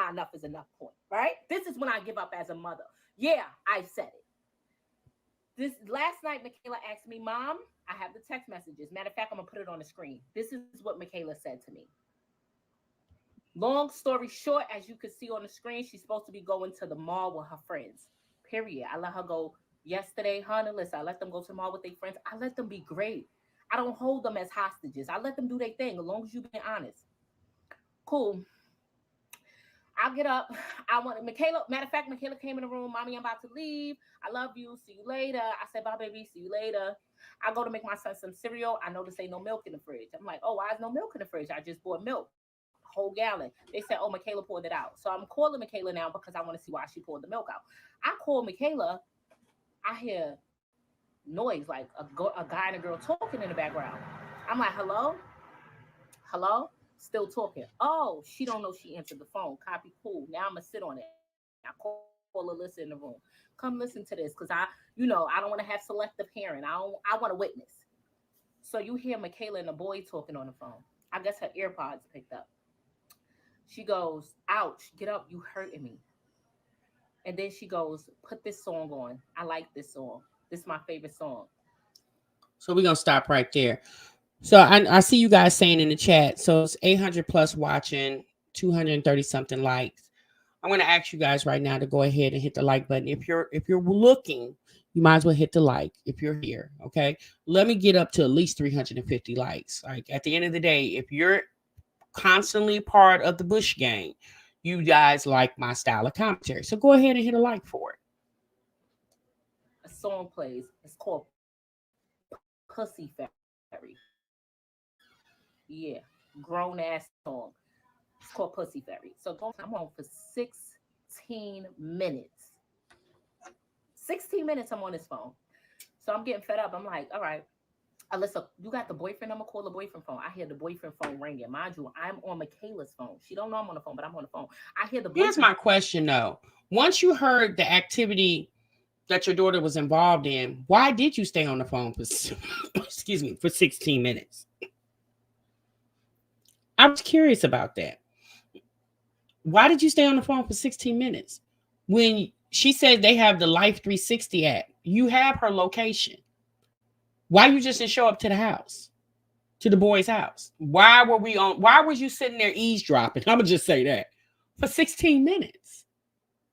enough is enough point, right? This is when I give up as a mother. Yeah, I said it. This last night, Michaela asked me, Mom, I have the text messages. Matter of fact, I'm going to put it on the screen. This is what Michaela said to me. Long story short, as you can see on the screen, she's supposed to be going to the mall with her friends. Period. I let her go yesterday. Honey, listen, I let them go to the mall with their friends. I let them be great. I don't hold them as hostages. I let them do their thing as long as you've been honest. Cool. I'll get up. Michaela, matter of fact, Michaela came in the room. Mommy, I'm about to leave. I love you. See you later. I said, bye, baby. See you later. I go to make my son some cereal. I notice ain't no milk in the fridge. I'm like, oh, why is no milk in the fridge? I just bought milk, whole gallon. They said, oh, Michaela poured it out. So I'm calling Michaela now because I want to see why she poured the milk out. I call Michaela. I hear noise like a guy and a girl talking in the background. I'm like, hello? Hello? Still talking. Oh, she don't know she answered the phone. Copy, cool. Now I'm gonna sit on it. I call Alyssa in the room. Come listen to this, because I don't want to have selective hearing. I want to witness. So you hear Michaela and the boy talking on the phone. I guess her AirPods picked up. She goes, ouch, get up, you hurting me. And then she goes, put this song on. I like this song. This is my favorite song. So we're gonna stop right there. So I see you guys saying in the chat. So it's 800 plus watching, 230 something likes. I'm going to ask you guys right now to go ahead and hit the like button. If you're looking, you might as well hit the like if you're here. Okay. Let me get up to at least 350 likes. Like at the end of the day, if you're constantly part of the Bush gang, you guys like my style of commentary. So go ahead and hit a like for it. A song plays. It's called Pussy Fairy. Yeah, grown ass song. It's called Pussy Fairy. So I'm on for 16 minutes. 16 minutes I'm on this phone. So I'm getting fed up. I'm like, all right, Alyssa, you got the boyfriend? I'm gonna call the boyfriend phone. I hear the boyfriend phone ringing. Mind you, I'm on Michaela's phone. She don't know I'm on the phone, but I'm on the phone. I hear the boyfriend. Here's my question though. Once you heard the activity that your daughter was involved in, why did you stay on the phone for for 16 minutes? I was curious about that. Why did you stay on the phone for 16 minutes? When she said they have the Life 360 app, you have her location. Why you just didn't show up to the house, to the boy's house? Why was you sitting there eavesdropping? I'm gonna just say that for 16 minutes.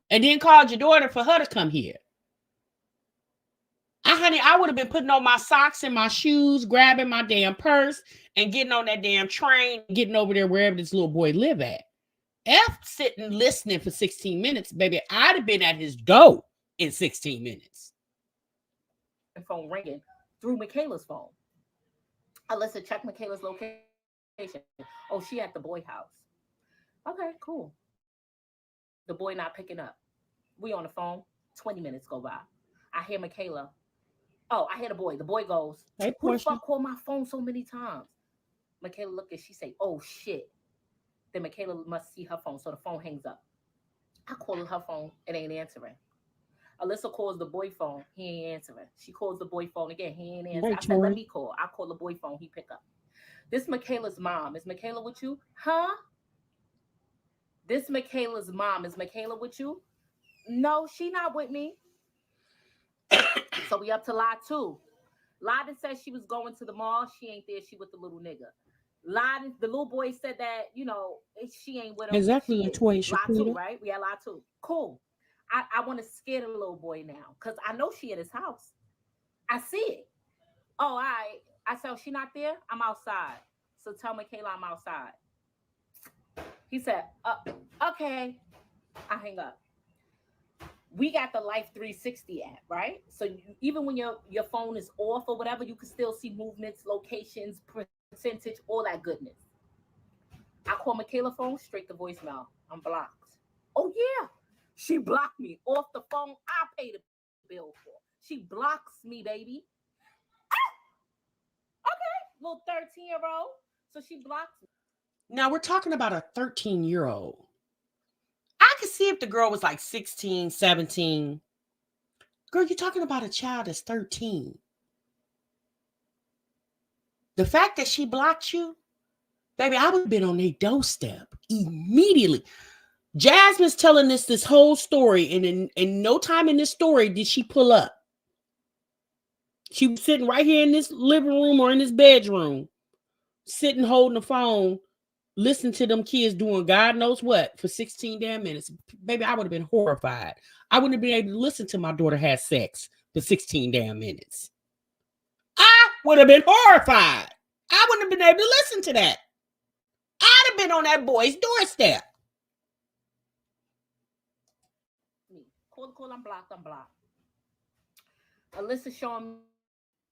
And then called your daughter for her to come here. I would have been putting on my socks and my shoes, grabbing my damn purse, and getting on that damn train, getting over there wherever this little boy live at. Sitting listening for 16 minutes, baby, I'd have been at his door in 16 minutes. phone ringing through Michaela's phone. Alyssa, check Michaela's location. Oh, she at the boy house. Okay, cool. The boy not picking up. We on the phone. 20 minutes go by. I hear Michaela. Oh, I hear the boy. The boy goes, Hey, who the Portia. fuck called my phone so many times? Michaela look and she say, oh shit. Then Michaela must see her phone, so the phone hangs up. I call her phone, it ain't answering. Alyssa calls the boy phone, he ain't answering. She calls the boy phone again, he ain't answering. I said, let me call. I call the boy phone, he pick up. This Michaela's mom. Is Michaela with you? Huh? This Michaela's mom. Is Michaela with you? No, she not with me. So we up to lie 2. Lie that said she was going to the mall. She ain't there. She with the little nigga. Lie, the little boy said that, you know, she ain't with him. Exactly, Lie 2, right? We had lie 2. Cool. I want to scare the little boy now because I know she at his house. I see it. Oh, I said, oh, she not there? I'm outside. So tell Michaela I'm outside. He said, okay. I hang up. We got the Life 360 app, right? So even when your phone is off or whatever, you can still see movements, locations, percentage, all that goodness. I call Michaela phone, straight to voicemail. I'm blocked. Oh, yeah. She blocked me off the phone I paid the bill for. She blocks me, baby. Ah! Okay, little 13-year-old. So she blocks me. Now we're talking about a 13-year-old. I could see if the girl was like 16, 17. Girl, you're talking about a child that's 13. The fact that she blocked you, baby, I would have been on their doorstep immediately. Jasmine's telling us this whole story, and in no time in this story did she pull up. She was sitting right here in this living room or in this bedroom, sitting holding the phone, listening to them kids doing God knows what for 16 damn minutes. Baby, I would have been horrified. I wouldn't have been able to listen to my daughter have sex for 16 damn minutes. I would have been horrified. I wouldn't have been able to listen to that. I'd have been on that boy's doorstep. Call, I'm blocked. Alyssa showing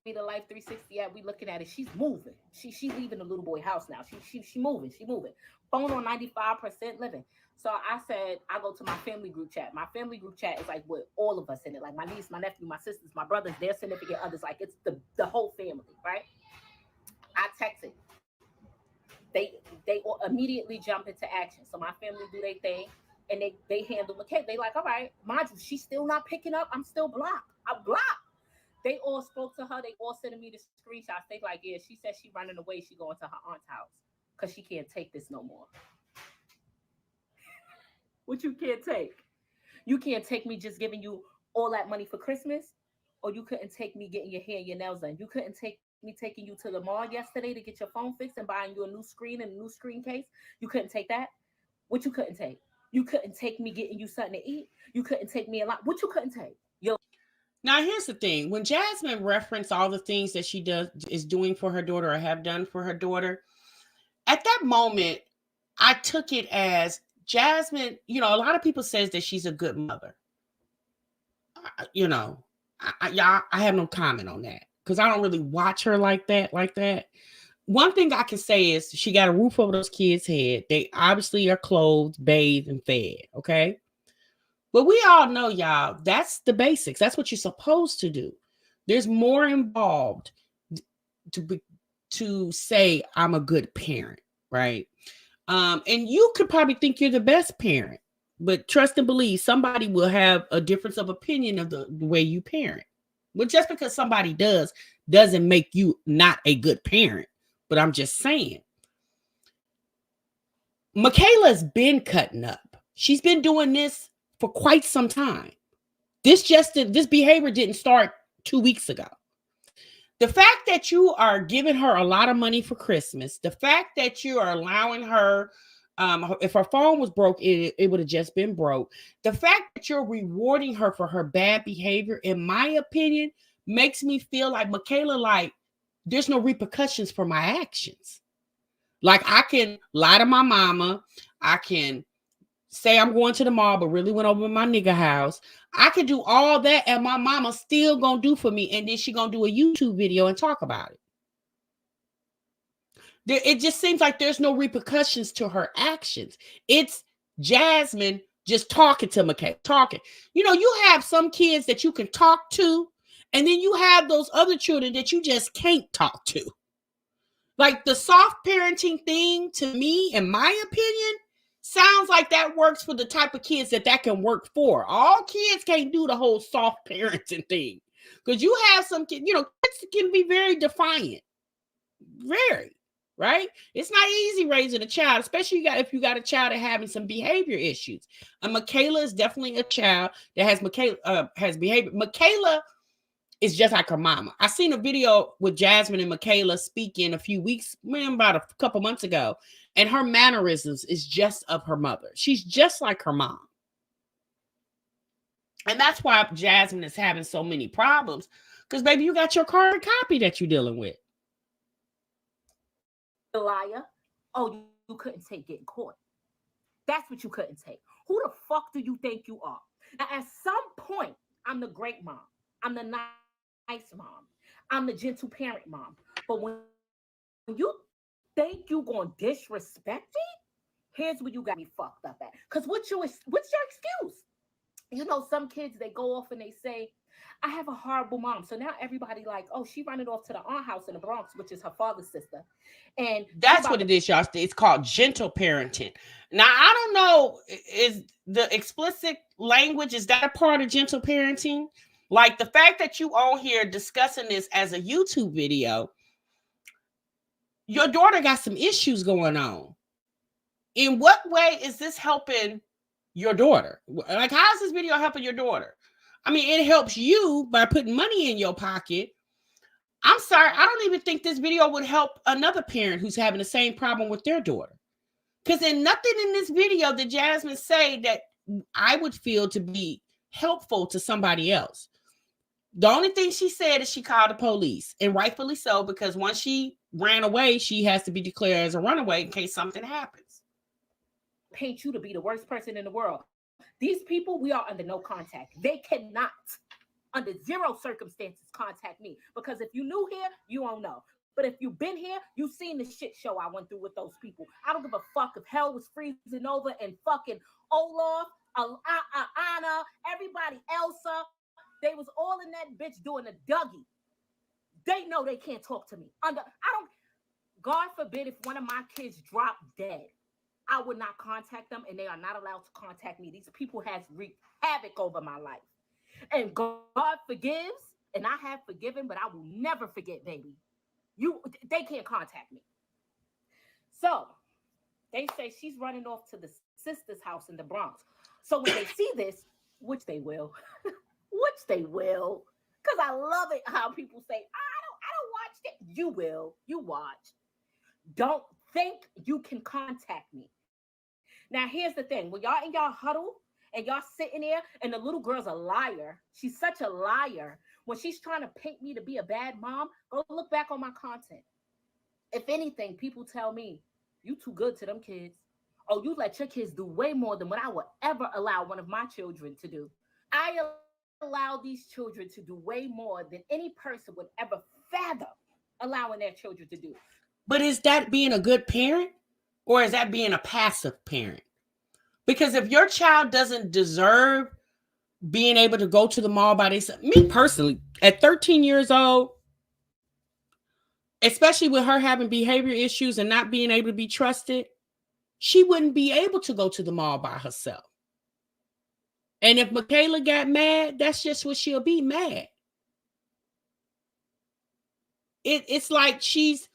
me the Life 360 app. We looking at it. She's moving. She leaving the little boy house now. She moving. Phone on 95% living. So I said, I go to my family group chat. My family group chat is like with all of us in it. Like my niece, my nephew, my sisters, my brothers, their significant others. Like it's the whole family, right? I text it. They immediately jump into action. So my family do their thing. And they handle Michaela. They like, all right, mind you, she's still not picking up. I'm still blocked. I'm blocked. They all spoke to her. They all sending me the screenshots. They like, yeah, she said she running away. She going to her aunt's house because she can't take this no more. What you can't take? You can't take me just giving you all that money for Christmas, or you couldn't take me getting your hair and your nails done. You couldn't take me taking you to the mall yesterday to get your phone fixed and buying you a new screen and a new screen case. You couldn't take that. What you couldn't take? You couldn't take me getting you something to eat. You couldn't take me a lot. What you couldn't take? Now, here's the thing. When Jasmine referenced all the things that she is doing for her daughter or have done for her daughter, at that moment, I took it as Jasmine, you know, a lot of people says that she's a good mother. You know, I have no comment on that because I don't really watch her like that. One thing I can say is she got a roof over those kids' head. They obviously are clothed, bathed, and fed. Okay. But we all know, y'all, that's the basics. That's what you're supposed to do. There's more involved to say I'm a good parent, right? And you could probably think you're the best parent, but trust and believe somebody will have a difference of opinion of the way you parent. But just because somebody doesn't make you not a good parent. But I'm just saying, Michaela's been cutting up. She's been doing this for quite some time. This behavior didn't start 2 weeks ago. The fact that you are giving her a lot of money for Christmas, the fact that you are allowing her, if her phone was broke, it would have just been broke. The fact that you're rewarding her for her bad behavior, in my opinion, makes me feel like Michaela, like, there's no repercussions for my actions. Like, I can lie to my mama. I can say I'm going to the mall, but really went over to my nigga house. I could do all that and my mama still gonna do for me. And then she gonna do a YouTube video and talk about it. It just seems like there's no repercussions to her actions. It's Jasmine just talking to Michaela, talking. You know, you have some kids that you can talk to, and then you have those other children that you just can't talk to. Like the soft parenting thing, to me, in my opinion, sounds like that works for the type of kids that can work for. All kids can't do the whole soft parenting thing. Because you have some kids, you know, kids can be very defiant. Very. Right? It's not easy raising a child, especially if you got a child that having some behavior issues. And Michaela is definitely a child that has behavior. Michaela is just like her mama. I seen a video with Jasmine and Michaela speaking a few weeks, about a couple months ago, and her mannerisms is just of her mother. She's just like her mom. And that's why Jasmine is having so many problems, because baby, you got your carbon copy that you're dealing with. The liar. Oh, you couldn't take getting caught. That's what you couldn't take. Who the fuck do you think you are? Now, at some point, I'm the great mom. I'm the nice mom. I'm the gentle parent mom. But when you think you gonna disrespect me, here's where you got me fucked up at. Because what's your excuse? You know, some kids, they go off and they say, I have a horrible mom. So now everybody like, oh, she running off to the aunt house in the Bronx, which is her father's sister. And that's what it is, y'all. It's called gentle parenting. Now, I don't know, is the explicit language, is that a part of gentle parenting? Like the fact that you on here discussing this as a YouTube video, your daughter got some issues going on. In what way is this helping your daughter? Like, how is this video helping your daughter? I mean, it helps you by putting money in your pocket. I'm sorry, I don't even think this video would help another parent who's having the same problem with their daughter. Because there's nothing in this video that Jasmine say that I would feel to be helpful to somebody else. The only thing she said is she called the police, and rightfully so, because once she ran away, she has to be declared as a runaway in case something happens. Paint you to be the worst person in the world. These people, we are under no contact. They cannot, under zero circumstances, contact me. Because if you new here, you don't know. But if you've been here, you've seen the shit show I went through with those people. I don't give a fuck if hell was freezing over and fucking Olaf, Anna, everybody, Elsa. They was all in that bitch doing a Dougie. They know they can't talk to me. God forbid if one of my kids drop dead, I would not contact them, and they are not allowed to contact me. These people has wreaked havoc over my life. And God forgives, and I have forgiven, but I will never forget, baby. They can't contact me. So they say she's running off to the sister's house in the Bronx. So when they see this, which they will, because I love it how people say, I don't watch it. You will. You watch. Don't think you can contact me. Now, here's the thing. When y'all in y'all huddle and y'all sitting there and the little girl's a liar, she's such a liar. When she's trying to paint me to be a bad mom, go look back on my content. If anything, people tell me, you too good to them kids. Oh, you let your kids do way more than what I would ever allow one of my children to do. I allow these children to do way more than any person would ever fathom allowing their children to do. But is that being a good parent, or is that being a passive parent? Because if your child doesn't deserve being able to go to the mall by themselves, me personally, at 13 years old, especially with her having behavior issues and not being able to be trusted, she wouldn't be able to go to the mall by herself. And if Michaela got mad, that's just what she'll be, mad. It's like she's,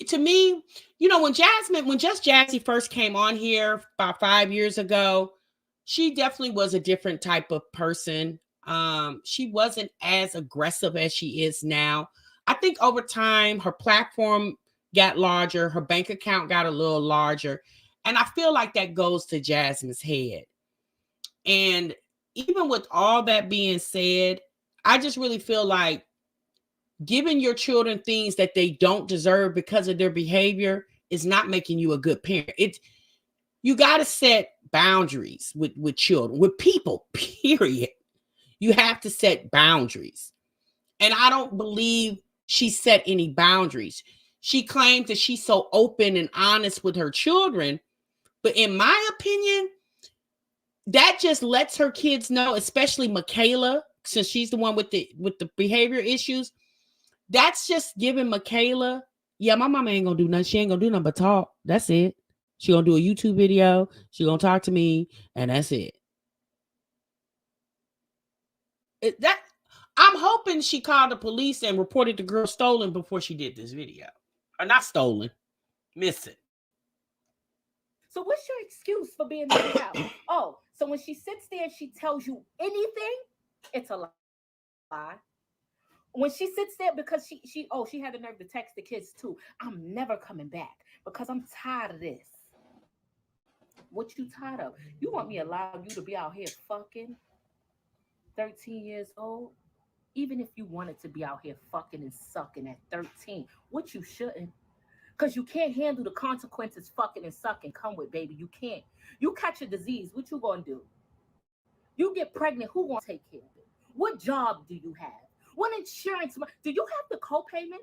to me, you know, when Just Jazzy first came on here about 5 years ago, she definitely was a different type of person. She wasn't as aggressive as she is now. I think over time, her platform got larger. Her bank account got a little larger. And I feel like that goes to Jasmine's head. And even with all that being said, I just really feel like giving your children things that they don't deserve because of their behavior is not making you a good parent. You got to set boundaries with children, with people, period. You have to set boundaries. And I don't believe she set any boundaries. She claims that she's so open and honest with her children. But in my opinion, that just lets her kids know, especially Michaela, since she's the one with the behavior issues. That's just giving Michaela, yeah, my mama ain't gonna do nothing. She ain't gonna do nothing but talk. That's it. She gonna do a YouTube video. She gonna talk to me, and that's it. I'm hoping she called the police and reported the girl stolen before she did this video. Or not stolen, missing. So what's your excuse for being in the house? Oh, so when she sits there and she tells you anything, it's a lie. When she sits there because she had the nerve to text the kids too. I'm never coming back because I'm tired of this. What you tired of? You want me to allow you to be out here fucking 13 years old? Even if you wanted to be out here fucking and sucking at 13, which you shouldn't. Because you can't handle the consequences fucking and sucking come with, baby. You can't. You catch a disease, what you gonna do? You get pregnant, who gonna take care of it? What job do you have? What insurance? Do you have the co-payment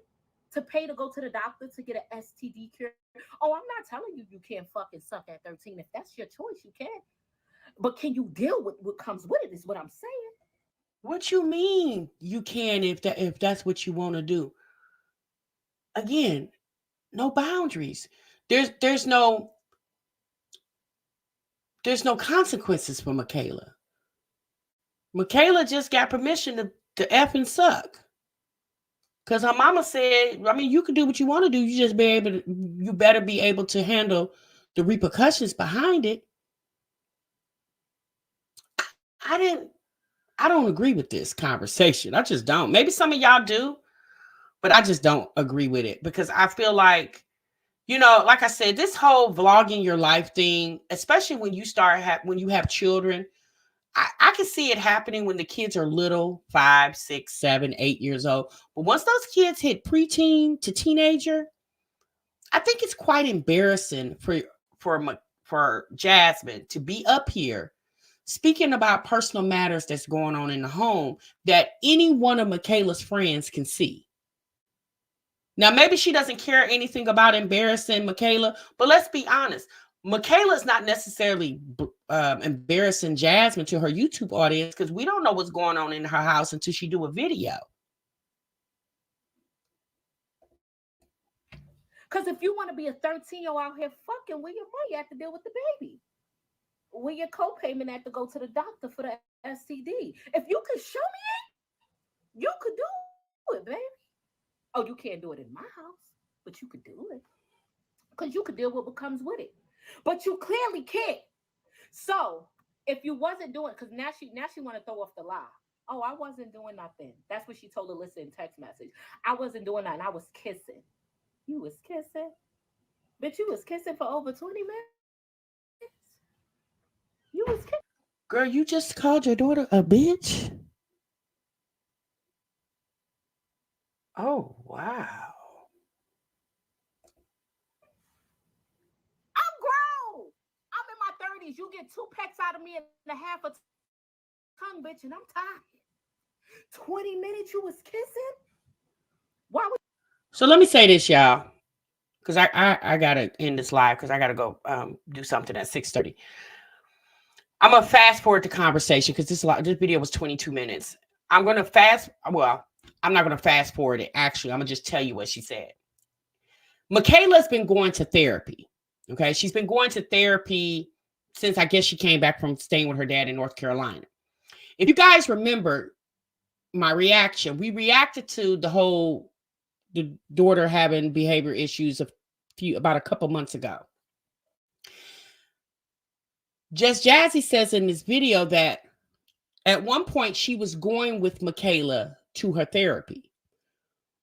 to pay to go to the doctor to get an STD cure? Oh, I'm not telling you can't fucking suck at 13. If that's your choice, you can. But can you deal with what comes with it is what I'm saying. What you mean you can if that's what you want to do? Again, no boundaries. There's no consequences for Michaela. Michaela just got permission to F and suck. Because her mama said, I mean, you can do what you want to do. You better be able to handle the repercussions behind it. I don't agree with this conversation. I just don't. Maybe some of y'all do, but I just don't agree with it because I feel like, like I said, this whole vlogging your life thing, especially when you when you have children, I can see it happening when the kids are little, 5, 6, 7, 8 years old. But once those kids hit preteen to teenager, I think it's quite embarrassing for Jasmine to be up here speaking about personal matters that's going on in the home that any one of Michaela's friends can see. Now, maybe she doesn't care anything about embarrassing Michaela, but let's be honest. Michaela's not necessarily embarrassing Jasmine to her YouTube audience because we don't know what's going on in her house until she do a video. Because if you want to be a 13-year-old out here fucking with your money, you have to deal with the baby. With your co-payment, have to go to the doctor for the STD. If you could show me it, you could do it, baby. Oh, you can't do it in my house, but you could do it. Because you could deal with what comes with it. But you clearly can't. So if you wasn't doing, because now she want to throw off the lie. Oh, I wasn't doing nothing. That's what she told Alyssa in text message. I wasn't doing nothing. I was kissing. You was kissing? Bitch, you was kissing for over 20 minutes? You was kissing. Girl, you just called your daughter a bitch? Oh, wow. I'm grown. I'm in my 30s. You get 2 pecks out of me and a half a tongue, bitch, and I'm tired. 20 minutes you was kissing? Why would? So let me say this, y'all, because I gotta end this live because I gotta go do something at 6:30. I'm gonna fast forward the conversation because this video was 22 minutes. I'm not gonna fast forward it. Actually, I'm gonna just tell you what she said. Michaela's been going to therapy. Okay, she's been going to therapy since I guess she came back from staying with her dad in North Carolina. If you guys remember my reaction, we reacted to the daughter having behavior issues about a couple months ago. Just Jazzy says in this video that at one point she was going with Michaela to her therapy.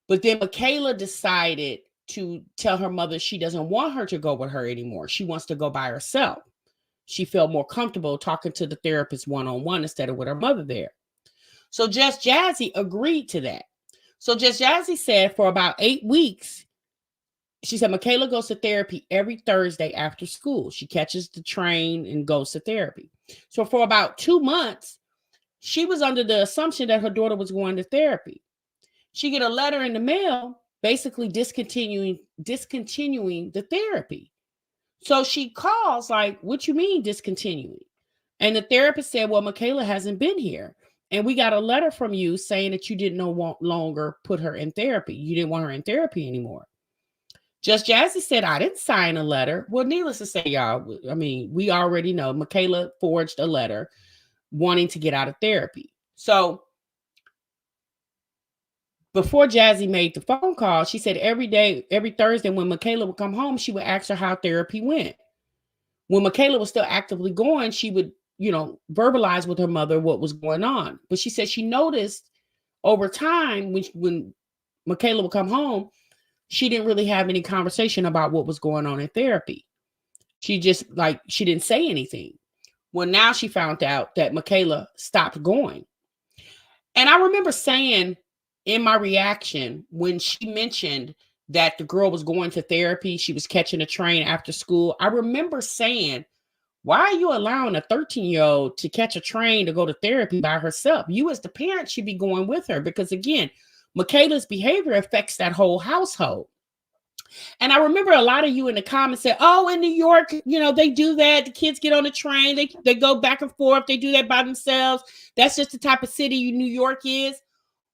But then Michaela decided to tell her mother she doesn't want her to go with her anymore. She wants to go by herself. She felt more comfortable talking to the therapist one-on-one instead of with her mother there. So Just Jazzy agreed to that. So Just Jazzy said for about 8 weeks, she said Michaela goes to therapy every Thursday after school. She catches the train and goes to therapy. So for about 2 months, she was under the assumption that her daughter was going to therapy. She get a letter in the mail basically discontinuing the therapy. So she calls like, what you mean discontinuing? And the therapist said, well, Michaela hasn't been here. And we got a letter from you saying that you didn't no longer put her in therapy. You didn't want her in therapy anymore. Just Jazzy said, I didn't sign a letter. Well, needless to say, y'all, I mean, we already know Michaela forged a letter wanting to get out of therapy. So before Jazzy made the phone call, she said every Thursday when Michaela would come home, she would ask her how therapy went. When Michaela was still actively going, she would, verbalize with her mother what was going on. But she said she noticed over time when Michaela would come home, she didn't really have any conversation about what was going on in therapy. She just she didn't say anything. Well, now she found out that Michaela stopped going. And I remember saying in my reaction when she mentioned that the girl was going to therapy, she was catching a train after school. I remember saying, why are you allowing a 13-year-old to catch a train to go to therapy by herself? You as the parent should be going with her because, again, Michaela's behavior affects that whole household. And I remember a lot of you in the comments said, oh, in New York, they do that. The kids get on the train. They go back and forth. They do that by themselves. That's just the type of city New York is.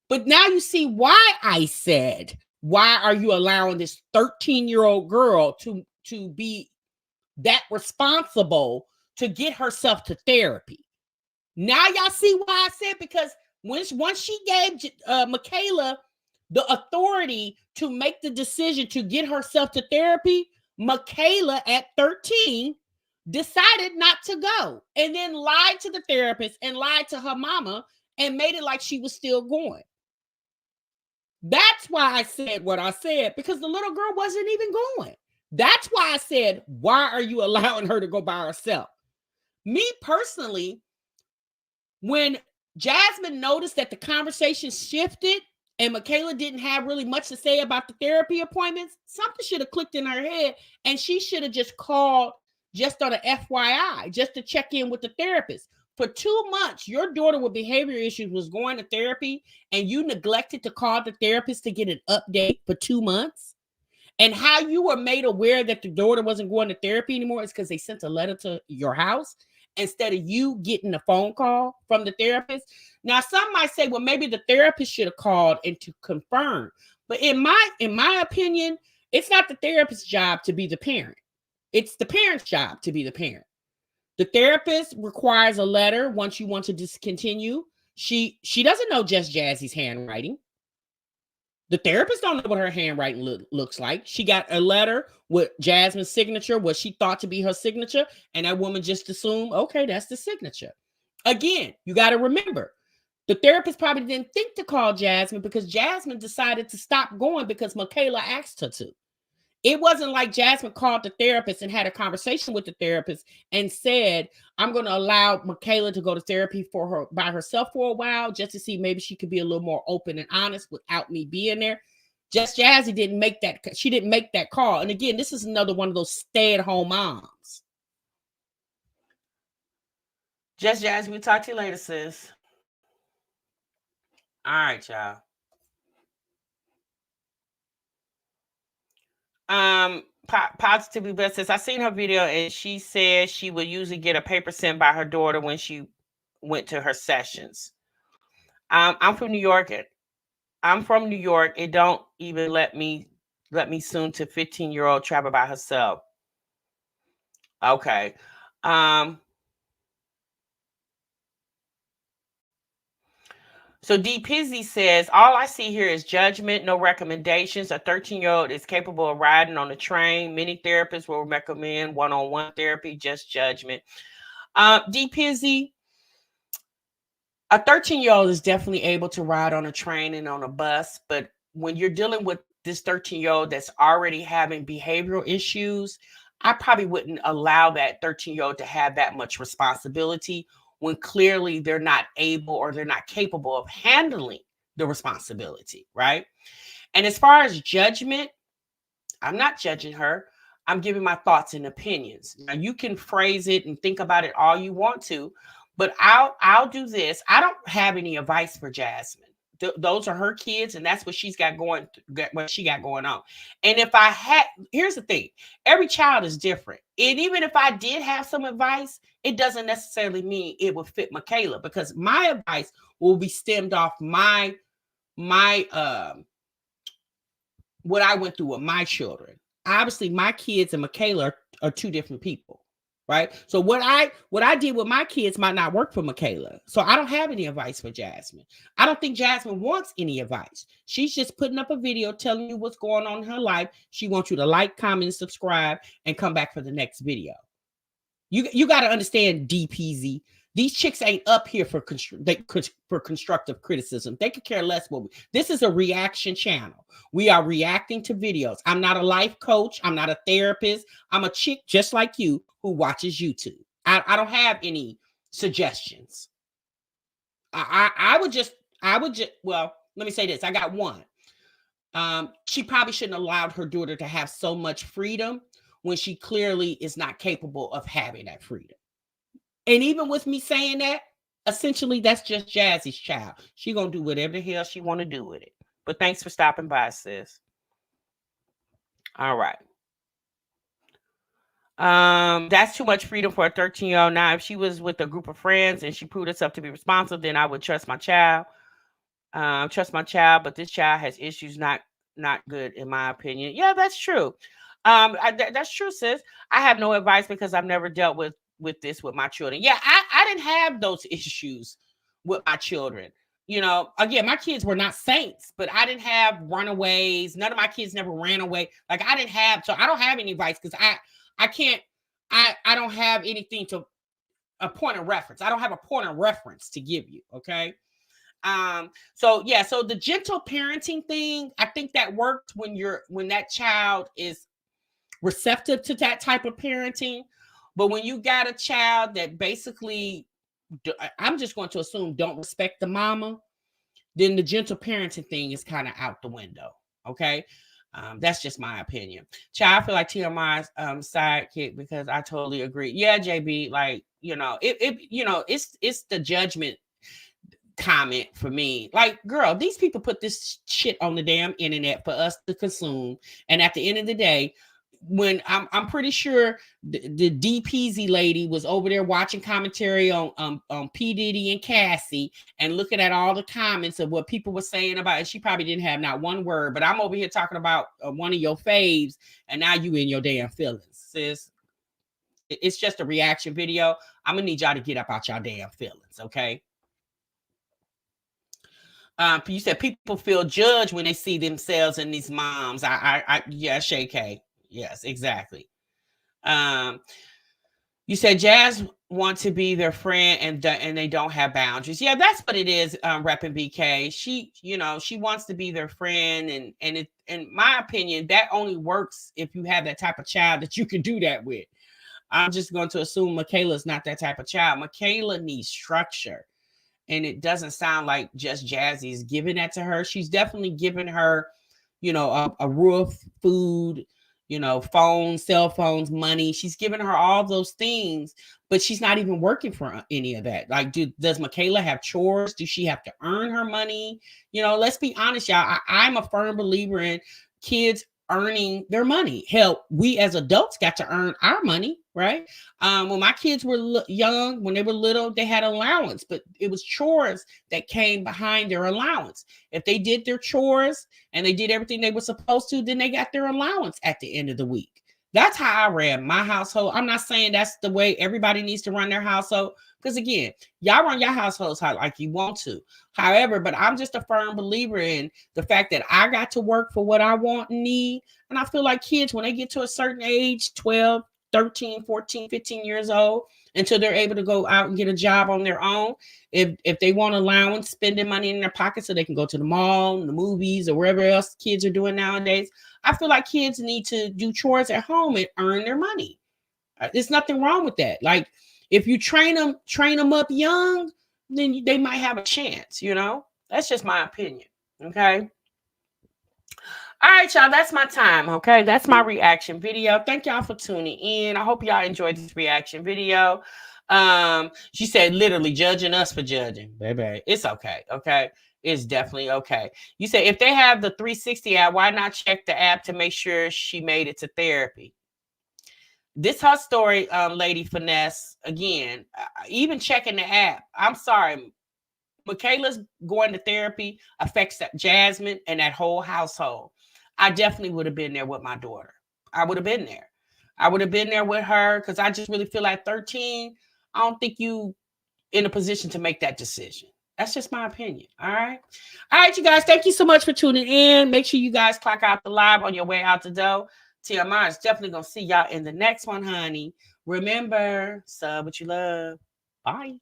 But now you see why I said, why are you allowing this 13-year-old girl to be that responsible to get herself to therapy? Now y'all see why I said, because once she gave Michaela the authority to make the decision to get herself to therapy, Michaela at 13 decided not to go and then lied to the therapist and lied to her mama and made it like she was still going. That's why I said what I said, because the little girl wasn't even going. That's why I said, why are you allowing her to go by herself? Me personally, when Jasmine noticed that the conversation shifted and Michaela didn't have really much to say about the therapy appointments, something should have clicked in her head and she should have just called just on an FYI, just to check in with the therapist. For 2 months, your daughter with behavior issues was going to therapy and you neglected to call the therapist to get an update for 2 months. And how you were made aware that the daughter wasn't going to therapy anymore is because they sent a letter to your house instead of you getting a phone call from the therapist. Now, some might say, well, maybe the therapist should have called and to confirm. But in my opinion, it's not the therapist's job to be the parent. It's the parent's job to be the parent. The therapist requires a letter once you want to discontinue. She doesn't know just Jazzy's handwriting. The therapist don't know what her handwriting looks like. She got a letter with Jasmine's signature, what she thought to be her signature, and that woman just assumed, okay, that's the signature. Again, you got to remember, the therapist probably didn't think to call Jasmine because Jasmine decided to stop going because Michaela asked her to. It wasn't like Jasmine called the therapist and had a conversation with the therapist and said, I'm going to allow Michaela to go to therapy by herself for a while just to see maybe she could be a little more open and honest without me being there. Just Jazzy didn't make that. She didn't make that call. And again, this is another one of those stay-at-home moms. Just Jazzy, we'll talk to you later, sis. All right, y'all. Positively Blessed says, I seen her video and she said she would usually get a paper sent by her daughter when she went to her sessions. I'm from New York. It don't even let me soon to 15-year-old travel by herself. Okay. So D Pizzy says, all I see here is judgment, no recommendations. A 13-year-old is capable of riding on the train. Many therapists will recommend one-on-one therapy, just judgment. D Pizzy, a 13-year-old is definitely able to ride on a train and on a bus. But when you're dealing with this 13-year-old that's already having behavioral issues, I probably wouldn't allow that 13-year-old to have that much responsibility when clearly they're not able or they're not capable of handling the responsibility, right? And as far as judgment, I'm not judging her. I'm giving my thoughts and opinions. Now, you can phrase it and think about it all you want to, But I'll do this. I don't have any advice for Jasmine. Those are her kids, and that's what she's got going. What she got going on. And if I had, here's the thing: every child is different. And even if I did have some advice, it doesn't necessarily mean it would fit Michaela, because my advice will be stemmed off my what I went through with my children. Obviously, my kids and Michaela are two different people. Right. So what I did with my kids might not work for Michaela. So I don't have any advice for Jasmine. I don't think Jasmine wants any advice. She's just putting up a video telling you what's going on in her life. She wants you to like, comment, subscribe, and come back for the next video. You got to understand, DPZ. These chicks ain't up here for constructive criticism. They could care less what this is a reaction channel. We are reacting to videos. I'm not a life coach. I'm not a therapist. I'm a chick just like you who watches YouTube. I don't have any suggestions. I would just, well, let me say this. I got one. She probably shouldn't have allowed her daughter to have so much freedom when she clearly is not capable of having that freedom. And even with me saying that, essentially that's just Jazzy's child. She gonna do whatever the hell she want to do with it. But thanks for stopping by, sis. All right. That's too much freedom for a 13-year-old. Now, if she was with a group of friends and she proved herself to be responsible, then I would trust my child. But this child has issues, not good in my opinion. Yeah, that's true. That's true, sis. I have no advice because I've never dealt with this with my children. Yeah, I didn't have those issues with my children. You know, again, my kids were not saints, but I didn't have runaways. None of my kids never ran away. Like I didn't have, so I don't have any advice because I don't have anything to a point of reference. I don't have a point of reference to give you. Okay. So the gentle parenting thing, I think that worked when that child is receptive to that type of parenting. But when you got a child that basically, I'm just going to assume don't respect the mama, then the gentle parenting thing is kind of out the window. Okay. That's just my opinion. Child, I feel like TMI's sidekick because I totally agree. Yeah, JB, like, it's the judgment comment for me. Like, girl, these people put this shit on the damn internet for us to consume. And at the end of the day, when I'm pretty sure the DPZ lady was over there watching commentary on P. Diddy and Cassie and looking at all the comments of what people were saying about it. She probably didn't have not one word, but I'm over here talking about one of your faves, and now you in your damn feelings, sis. It's just a reaction video. I'm gonna need y'all to get up out y'all damn feelings, okay? You said people feel judged when they see themselves in these moms. Yeah, Shay K. Yes, exactly. You said Jazz want to be their friend and they don't have boundaries. Yeah, that's what it is. Repping BK. She wants to be their friend, and it, in my opinion, that only works if you have that type of child that you can do that with. I'm just going to assume Michaela's not that type of child. Michaela needs structure. And it doesn't sound like just Jazzy is giving that to her. She's definitely giving her, a roof, food, phones, cell phones, money. She's giving her all those things, but she's not even working for any of that. Like, does Michaela have chores? Does she have to earn her money? Let's be honest, y'all. I'm a firm believer in kids earning their money. Hell, we as adults got to earn our money, right? When my kids were young, when they were little, they had allowance, but it was chores that came behind their allowance. If they did their chores and they did everything they were supposed to, then they got their allowance at the end of the week. That's how I ran my household. I'm not saying that's the way everybody needs to run their household, because again, y'all run your households like you want to. However, but I'm just a firm believer in the fact that I got to work for what I want and need. And I feel like kids, when they get to a certain age, 12, 13, 14, 15 years old, until they're able to go out and get a job on their own, if they want allowance, spending money in their pocket so they can go to the mall, the movies, or wherever else kids are doing nowadays, I feel like kids need to do chores at home and earn their money. There's nothing wrong with that. Like, if you train them up young, then they might have a chance, That's just my opinion, okay? All right, y'all, that's my time, okay? That's my reaction video. Thank y'all for tuning in. I hope y'all enjoyed this reaction video. She said literally judging us for judging. Baby, it's okay. Okay. It's definitely okay. You said if they have the 360 app, why not check the app to make sure she made it to therapy? This her story, Lady Finesse. Again, even checking the app. I'm sorry. Michaela's going to therapy affects that Jasmine and that whole household. I definitely would have been there with my daughter. I would have been there. I would have been there with her because I just really feel like 13. I don't think you in a position to make that decision. That's just my opinion. All right. All right, you guys. Thank you so much for tuning in. Make sure you guys clock out the live on your way out the door. TMI is definitely going to see y'all in the next one, honey. Remember, sub what you love. Bye.